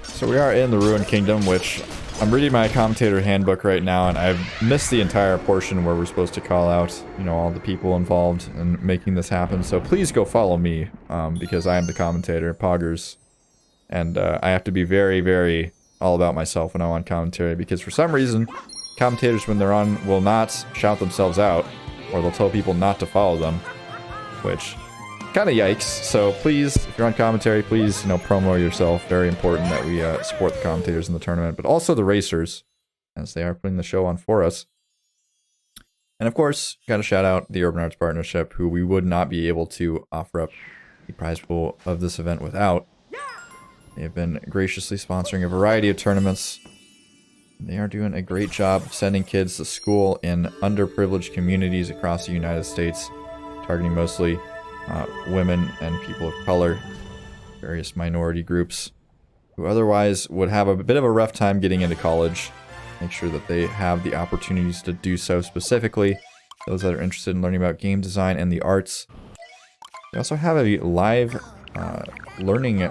So we are in the Ruined Kingdom, which I'm reading my commentator handbook right now, and I've missed the entire portion where we're supposed to call out, you know, all the people involved in making this happen. So please go follow me, because I am the commentator, Poggers, and I have to be very, very all about myself when I'm on commentary, because for some reason, commentators when they're on will not shout themselves out, or they'll tell people not to follow them, which... kind of yikes. So please, if you're on commentary, please, you know, promo yourself. Very important that we support the commentators in the tournament, but also the racers, as they are putting the show on for us. And of course, got to shout out the Urban Arts Partnership, who we would not be able to offer up the prize pool of this event without. They have been graciously sponsoring a variety of tournaments. They are doing a great job of sending kids to school in underprivileged communities across the United States, targeting mostly women and people of color, various minority groups who otherwise would have a bit of a rough time getting into college. Make sure that they have the opportunities to do so, specifically those that are interested in learning about game design and the arts. They also have a live learning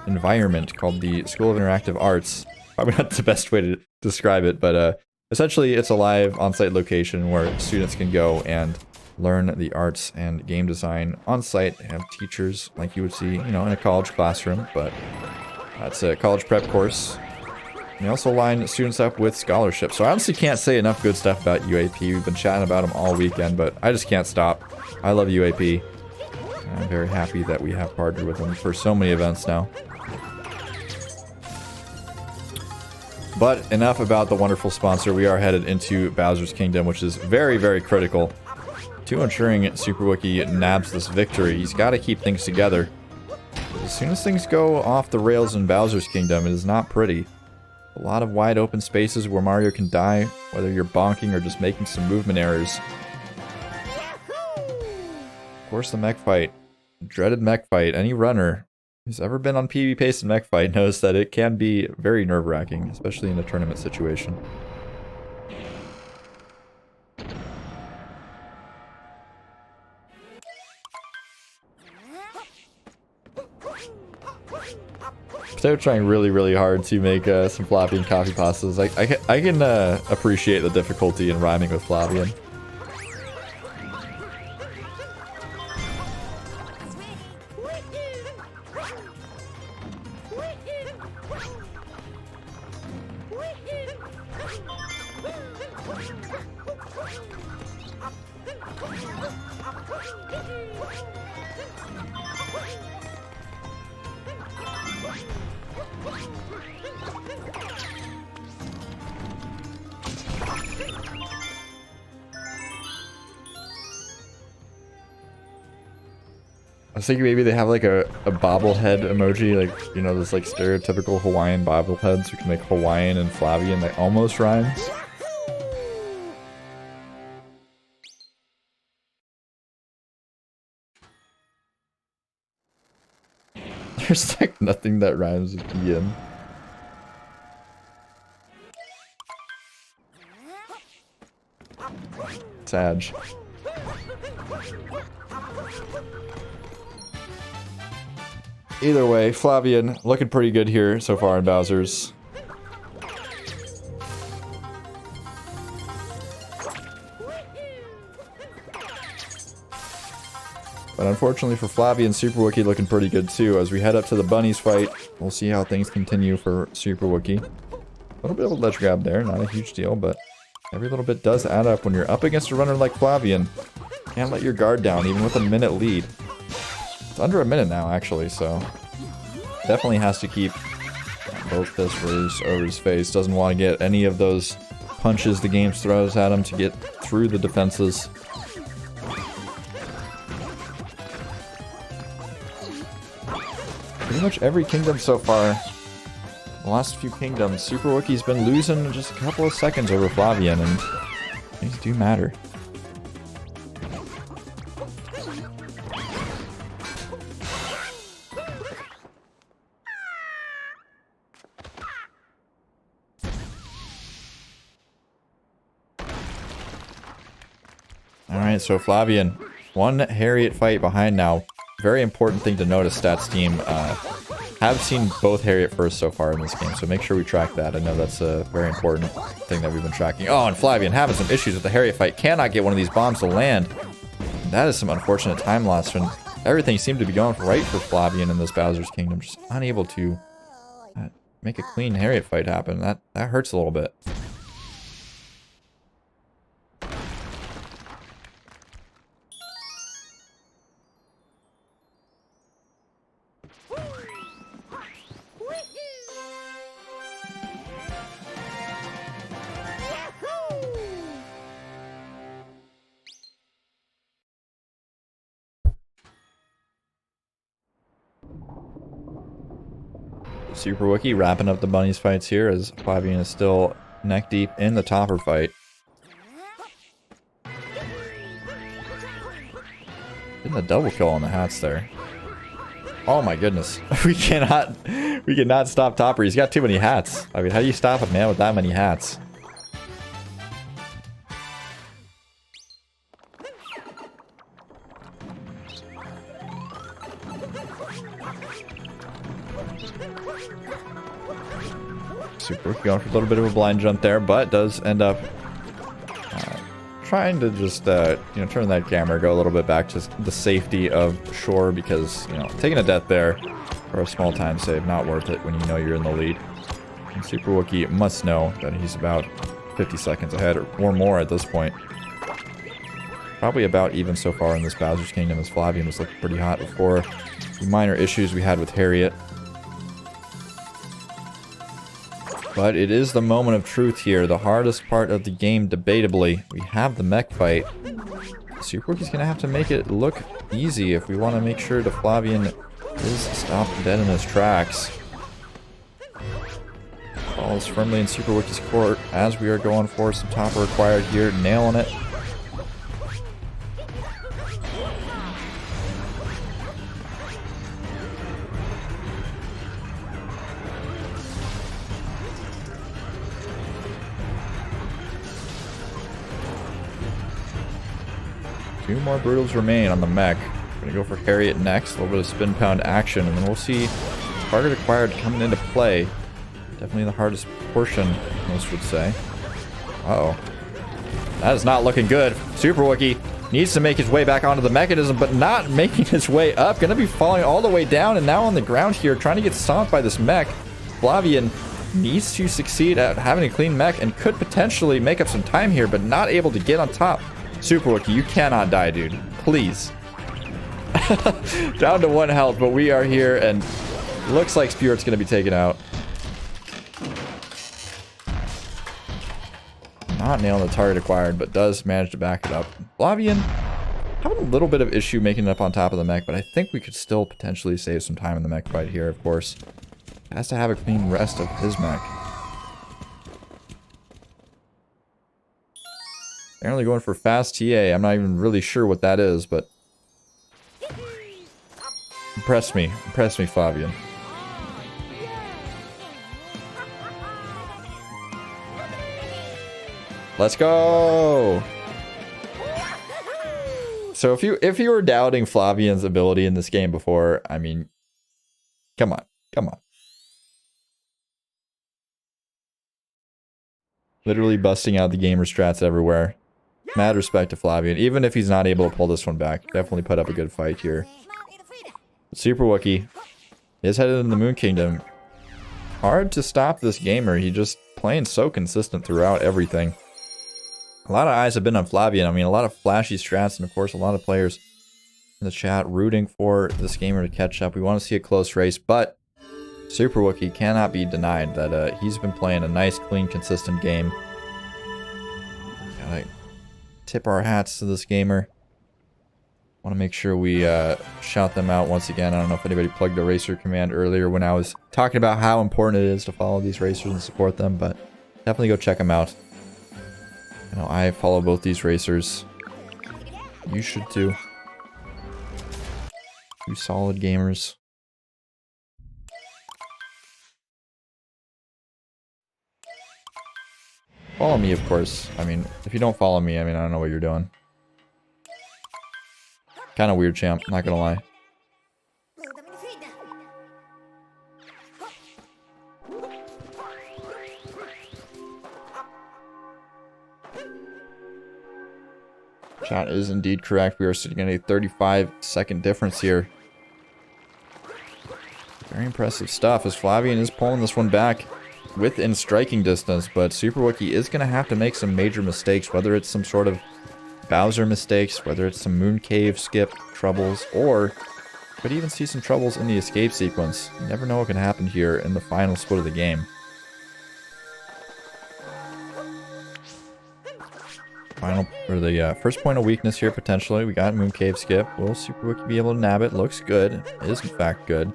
environment called the School of Interactive Arts. Probably not the best way to describe it, but essentially it's a live on-site location where students can go and learn the arts and game design on-site. They have teachers like you would see, you know, in a college classroom, but it's a college prep course. And they also line students up with scholarships. So I honestly can't say enough good stuff about UAP. We've been chatting about them all weekend, but I just can't stop. I love UAP. And I'm very happy that we have partnered with them for so many events now. But enough about the wonderful sponsor. We are headed into Bowser's Kingdom, which is very, very critical to ensuring Superwookie nabs this victory. He's got to keep things together. As soon as things go off the rails in Bowser's Kingdom, it is not pretty. A lot of wide open spaces where Mario can die, whether you're bonking or just making some movement errors. Of course, the mech fight. Dreaded mech fight. Any runner who's ever been on PB Pace and mech fight knows that it can be very nerve-wracking, especially in a tournament situation. They're trying really, really hard to make some Flavien coffee pastas. I can appreciate the difficulty in rhyming with Flavien. I was thinking maybe they have like a bobblehead emoji, like, you know, this like stereotypical Hawaiian bobbleheads. We can make Hawaiian and Flavien, that almost rhymes. There's like nothing that rhymes with Ian. Sag. Either way, Flavien looking pretty good here so far in Bowser's. But unfortunately for Flavien, Superwookie looking pretty good too. As we head up to the bunnies fight, we'll see how things continue for Superwookie. A little bit of a ledge grab there, not a huge deal, but every little bit does add up when you're up against a runner like Flavien. Can't let your guard down, even with a minute lead. It's under a minute now, actually, so definitely has to keep both fists over his face. Doesn't want to get any of those punches the game throws at him to get through the defenses. Pretty much every kingdom so far, the last few kingdoms, Superwookie's been losing just a couple of seconds over Flavien, and things do matter. Alright, so Flavien, one Harriet fight behind now. Very important thing to notice, stats team. Have seen both Harriet first so far in this game, so make sure we track that. I know that's a very important thing that we've been tracking. Oh, and Flavien having some issues with the Harriet fight. Cannot get one of these bombs to land. That is some unfortunate time loss. When everything seemed to be going right for Flavien in this Bowser's Kingdom. Just unable to make a clean Harriet fight happen. That hurts a little bit. Superwookie wrapping up the bunnies fights here as Flavien is still neck deep in the topper fight. Getting a double kill on the hats there. Oh my goodness. We cannot stop Topper. He's got too many hats. I mean, how do you stop a man with that many hats? Superwookie going for a little bit of a blind jump there, but does end up trying to just, you know, turn that camera, go a little bit back to the safety of shore because, you know, taking a death there for a small time save, not worth it when you know you're in the lead. And Superwookie must know that he's about 50 seconds ahead or more at this point. Probably about even so far in this Bowser's Kingdom as Flavien was looking pretty hot before the minor issues we had with Harriet. But it is the moment of truth here, the hardest part of the game, debatably. We have the mech fight. Superwookie's gonna have to make it look easy if we want to make sure the Flavien is stopped dead in his tracks. Ball is firmly in Superwookie's court as we are going for some topper required here, nailing it. Two more Brutals remain on the mech. We're gonna go for Harriet next. A little bit of spin pound action, and then we'll see target acquired coming into play. Definitely the hardest portion, most would say. Uh-oh. That is not looking good. Superwookie needs to make his way back onto the mechanism, but not making his way up. Gonna be falling all the way down, and now on the ground here, trying to get stomped by this mech. Flavien needs to succeed at having a clean mech and could potentially make up some time here, but not able to get on top. Superwookie, you cannot die, dude. Please. Down to 1 health, but we are here, and looks like Spirit's going to be taken out. Not nailing the target acquired, but does manage to back it up. Flavien having a little bit of issue making it up on top of the mech, but I think we could still potentially save some time in the mech fight here, of course. Has to have a clean rest of his mech. Apparently going for fast TA. I'm not even really sure what that is, but impress me, Flavien. Let's go. So if you were doubting Flavien's ability in this game before, I mean, come on. Literally busting out the gamer strats everywhere. Mad respect to Flavien, even if he's not able to pull this one back. Definitely put up a good fight here. Superwookie is headed in the Moon Kingdom. Hard to stop this gamer. He just playing so consistent throughout everything. A lot of eyes have been on Flavien. I mean, a lot of flashy strats, and of course, a lot of players in the chat rooting for this gamer to catch up. We want to see a close race, but Superwookie cannot be denied that he's been playing a nice, clean, consistent game. Gotta tip our hats to this gamer. Want to make sure we shout them out once again. I don't know if anybody plugged the racer command earlier when I was talking about how important it is to follow these racers and support them, but definitely go check them out. You know, I follow both these racers. You should too. Two solid gamers. Follow me, of course. I mean, if you don't follow me, I mean, I don't know what you're doing. Kind of weird, champ. Not gonna lie. Chat is indeed correct. We are sitting at a 35-second difference here. Very impressive stuff as Flavien is pulling this one back within striking distance, but Superwookie is going to have to make some major mistakes, whether it's some sort of Bowser mistakes, whether it's some Moon Cave skip troubles, or could even see some troubles in the escape sequence. You never know what can happen here in the final split of the game. The first point of weakness here, potentially. We got Moon Cave skip. Will Superwookie be able to nab it? Looks good. It is, in fact, good.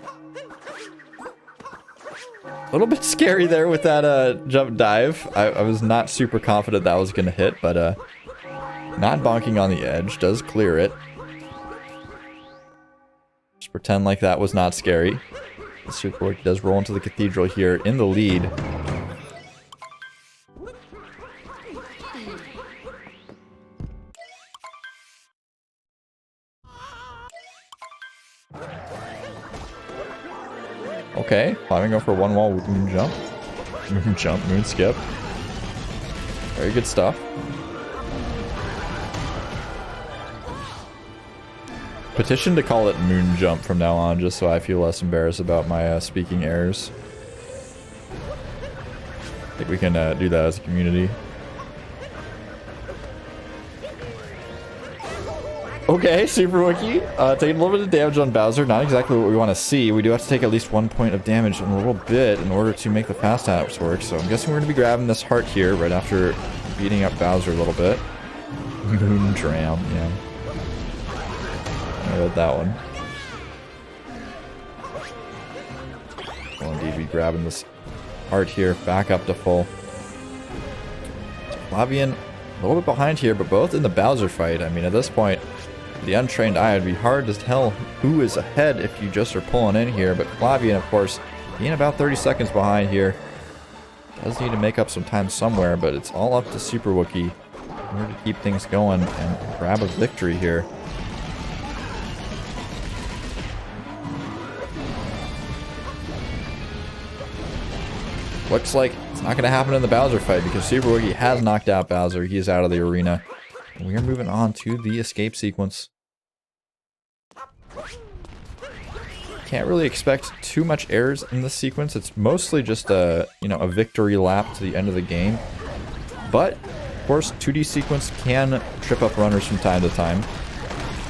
little bit scary there with that jump dive. I was not super confident that was going to hit, but not bonking on the edge does clear it. Just pretend like that was not scary. The Superwookie does roll into the cathedral here in the lead. Okay, Flavien go for a one wall moon jump. Moon jump, moon skip. Very good stuff. Petition to call it moon jump from now on, just so I feel less embarrassed about my speaking errors. I think we can do that as a community. Okay, Superwookie, taking a little bit of damage on Bowser. Not exactly what we want to see. We do have to take at least 1 point of damage in a little bit in order to make the fast taps work. So I'm guessing we're going to be grabbing this heart here right after beating up Bowser a little bit. Moon Dram, yeah. I read that one. We'll indeed be grabbing this heart here back up to full. So Flavien a little bit behind here, but both in the Bowser fight. I mean, at this point, the untrained eye would be hard to tell who is ahead if you just are pulling in here. But Flavien, of course, being about 30 seconds behind here, does need to make up some time somewhere, but it's all up to Superwookie in order to keep things going and grab a victory here. Looks like it's not going to happen in the Bowser fight because Superwookie has knocked out Bowser. He is out of the arena. And we are moving on to the escape sequence. Can't really expect too much errors in this sequence. It's mostly just a, a victory lap to the end of the game. But, of course, 2D sequence can trip up runners from time to time.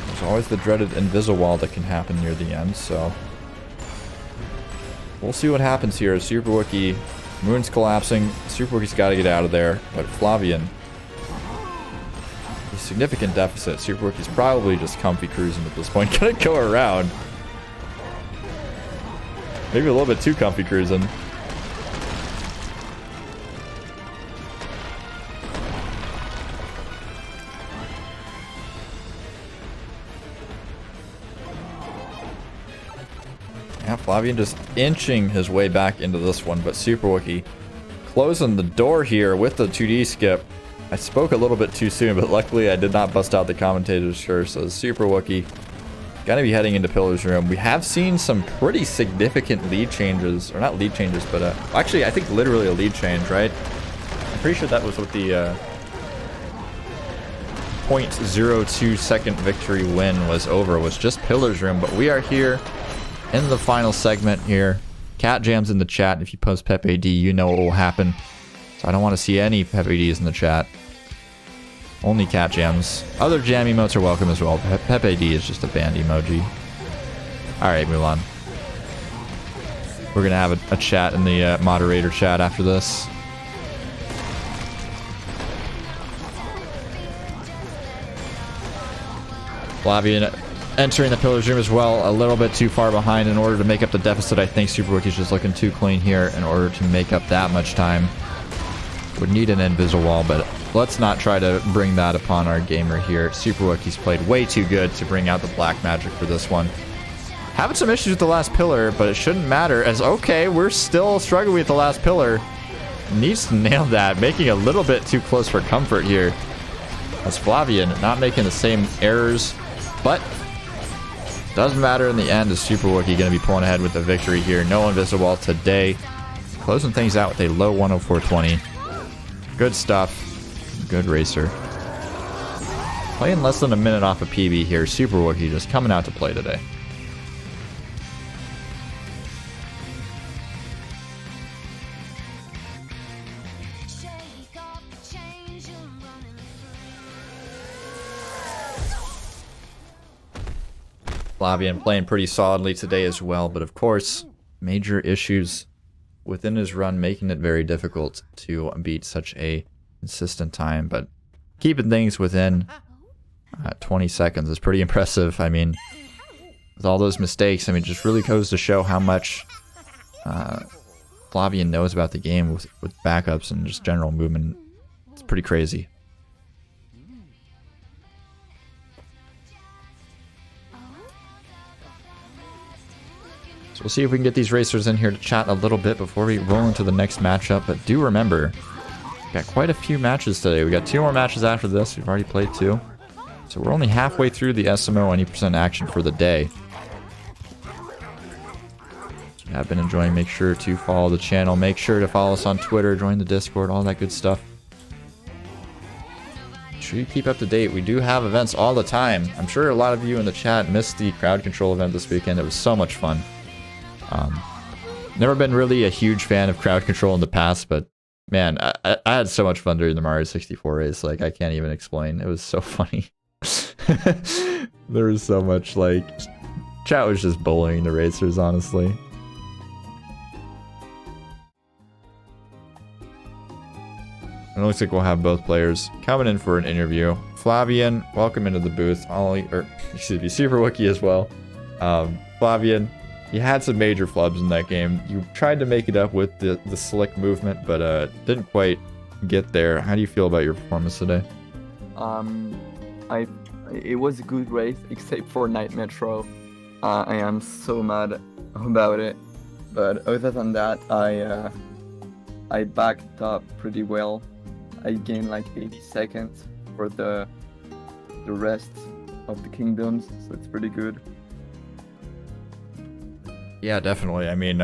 There's always the dreaded Invisiwall that can happen near the end, so we'll see what happens here. Superwookie, Moon's collapsing. Superwookie's got to get out of there, but Flavien, a significant deficit. Superwookie's probably just comfy cruising at this point. Gonna go around. Maybe a little bit too comfy cruising. Yeah, Flavien just inching his way back into this one, but Superwookie closing the door here with the 2D skip. I spoke a little bit too soon, but luckily I did not bust out the commentators first. So Superwookie gonna be heading into Pillar's room. We have seen some pretty significant lead changes, or not lead changes, but actually I think literally a lead change, right? I'm pretty sure that was what the 0.02 second victory win was over, was just Pillar's room. But we are here in the final segment here. Cat Jam's in the chat. If you post Pepe D, you know what will happen. So I don't want to see any Pepe Ds in the chat. Only Cat Jams. Other jam emotes are welcome as well. Pepe D is just a banned emoji. Alright, move on. We're going to have a chat in the moderator chat after this. Flavien entering the Pillar's room as well, a little bit too far behind in order to make up the deficit. I think Superwookie's just looking too clean here in order to make up that much time. Would need an Invisiwall, but let's not try to bring that upon our gamer here. Superwookie's played way too good to bring out the black magic for this one. Having some issues with the last pillar, but it shouldn't matter, as okay, we're still struggling with the last pillar. Needs to nail that, making a little bit too close for comfort here. As Flavien not making the same errors, but doesn't matter in the end, as Superwookie going to be pulling ahead with the victory here. No Invisiwall today. Closing things out with a low 104.20. Good stuff. Good racer. Playing less than a minute off of PB here. Superwookie just coming out to play today. Flavien playing pretty solidly today as well, but of course, major issues within his run, making it very difficult to beat such a consistent time. But keeping things within 20 seconds is pretty impressive. I mean, with all those mistakes, I mean, it just really goes to show how much Flavien knows about the game with backups and just general movement. It's pretty crazy. So we'll see if we can get these racers in here to chat a little bit before we roll into the next matchup. But do remember, we've got quite a few matches today. We got 2 more matches after this. We've already played 2. So we're only halfway through the SMO 20% action for the day. If you have been enjoying, make sure to follow the channel. Make sure to follow us on Twitter, join the Discord, all that good stuff. Make sure you keep up to date. We do have events all the time. I'm sure a lot of you in the chat missed the crowd control event this weekend. It was so much fun. Never been really a huge fan of crowd control in the past, but man, I had so much fun during the Mario 64 race. Like, I can't even explain. It was so funny. There was so much, like, chat was just bullying the racers, honestly. And it looks like we'll have both players coming in for an interview. Flavien, welcome into the booth. Excuse me, Superwookie as well. Flavien, you had some major flubs in that game. You tried to make it up with the slick movement, but didn't quite get there. How do you feel about your performance today? It was a good race, except for Night Metro. I am so mad about it. But other than that, I backed up pretty well. I gained like 80 seconds for the rest of the kingdoms, so it's pretty good. Yeah, definitely. I mean,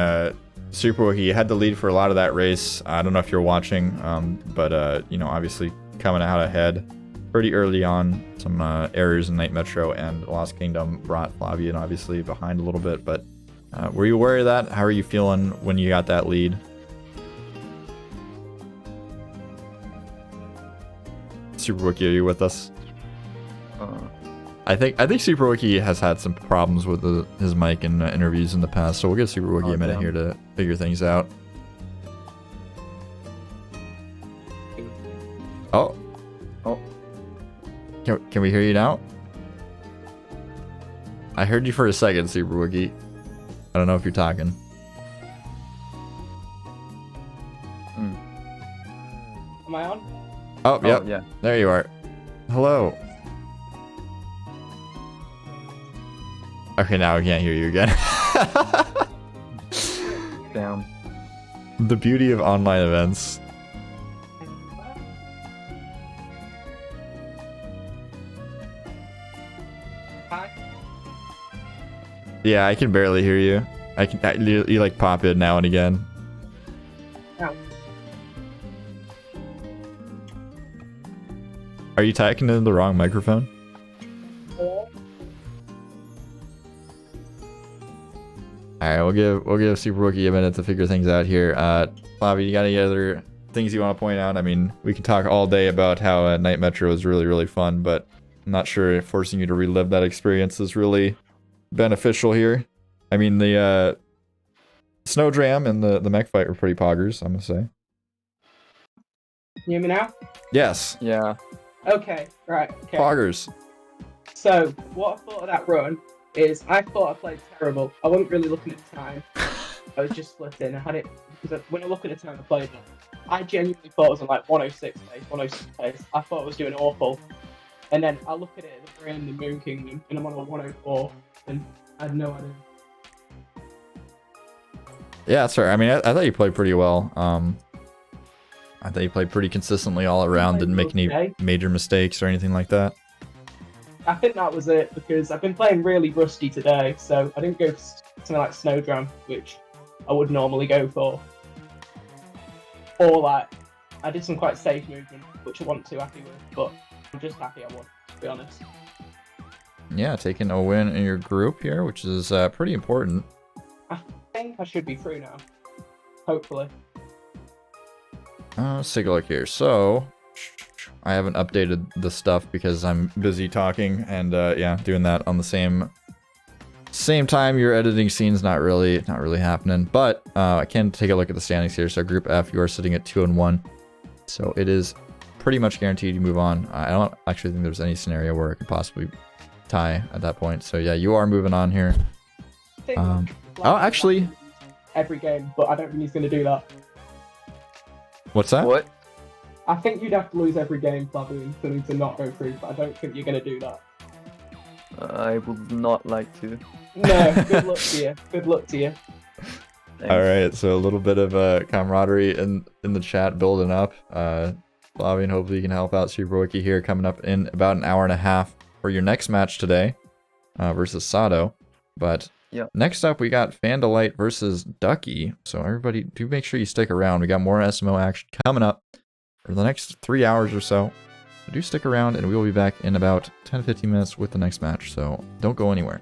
Superwookie had the lead for a lot of that race. I don't know if you're watching, but you know, obviously coming out ahead pretty early on. Some errors in Night Metro and Lost Kingdom brought Flavien obviously behind a little bit, but were you aware of that? How are you feeling when you got that lead? Superwookie, are you with us? I think Superwookie has had some problems with his mic in interviews in the past, so we'll give Superwookie a minute here to figure things out. Oh. Can we hear you now? I heard you for a second, Superwookie. I don't know if you're talking. Am I on? Oh, yep. Yeah. There you are. Hello. Okay, now I can't hear you again. Damn. The beauty of online events. Hi. Yeah, I can barely hear you. You like pop in now and again. Ow. Are you talking into the wrong microphone? Hello? Alright, we'll give Superwookie a minute to figure things out here. Flavien, you got any other things you want to point out? I mean, we can talk all day about how Night Metro is really, really fun, but I'm not sure if forcing you to relive that experience is really beneficial here. I mean, the Snowdram and the mech fight were pretty poggers, I'm gonna say. You hear me now? Yes. Yeah. Okay, right. Okay. Poggers. So, what I thought of that run is I thought I played terrible. I wasn't really looking at the time. I was just splitting. I had it because when I look at the time I played it, I genuinely thought it was on like 106 pace, 106 pace. I thought I was doing awful. And then I look at it at the end of the Moon Kingdom and I'm on a 104 and I had no idea. Yeah, sorry. I mean, I thought you played pretty well. I thought you played pretty consistently all around. Didn't make any major mistakes or anything like that. I think that was it because I've been playing really rusty today, so I didn't go for something like Snowdram, which I would normally go for. Or like, I did some quite safe movement, which I wasn't too happy with, but I'm just happy I won, to be honest. Yeah, taking a win in your group here, which is pretty important. I think I should be through now. Hopefully. Let's take a look here. So, I haven't updated the stuff because I'm busy talking and yeah, doing that on the same time. Your editing scene's not really happening, but I can take a look at the standings here. So Group F, you are sitting at 2-1, so it is pretty much guaranteed you move on. I don't actually think there's any scenario where it could possibly tie at that point. So yeah, you are moving on here. Oh, actually, every game, but I don't think he's going to do that. What's that? What? I think you'd have to lose every game, Flavien, for me to not go through, but I don't think you're going to do that. I would not like to. No, good luck to you. Good luck to you. Thanks. All right, so a little bit of camaraderie in the chat building up. Flavien, hopefully you can help out Superwookie here, coming up in about an hour and a half for your next match today versus Sato. But yeah. Next up, we got Fandolite versus Ducky. So everybody, do make sure you stick around. We got more SMO action coming up for the next 3 hours or so. So do stick around, and we will be back in about 10-15 minutes with the next match. So don't go anywhere.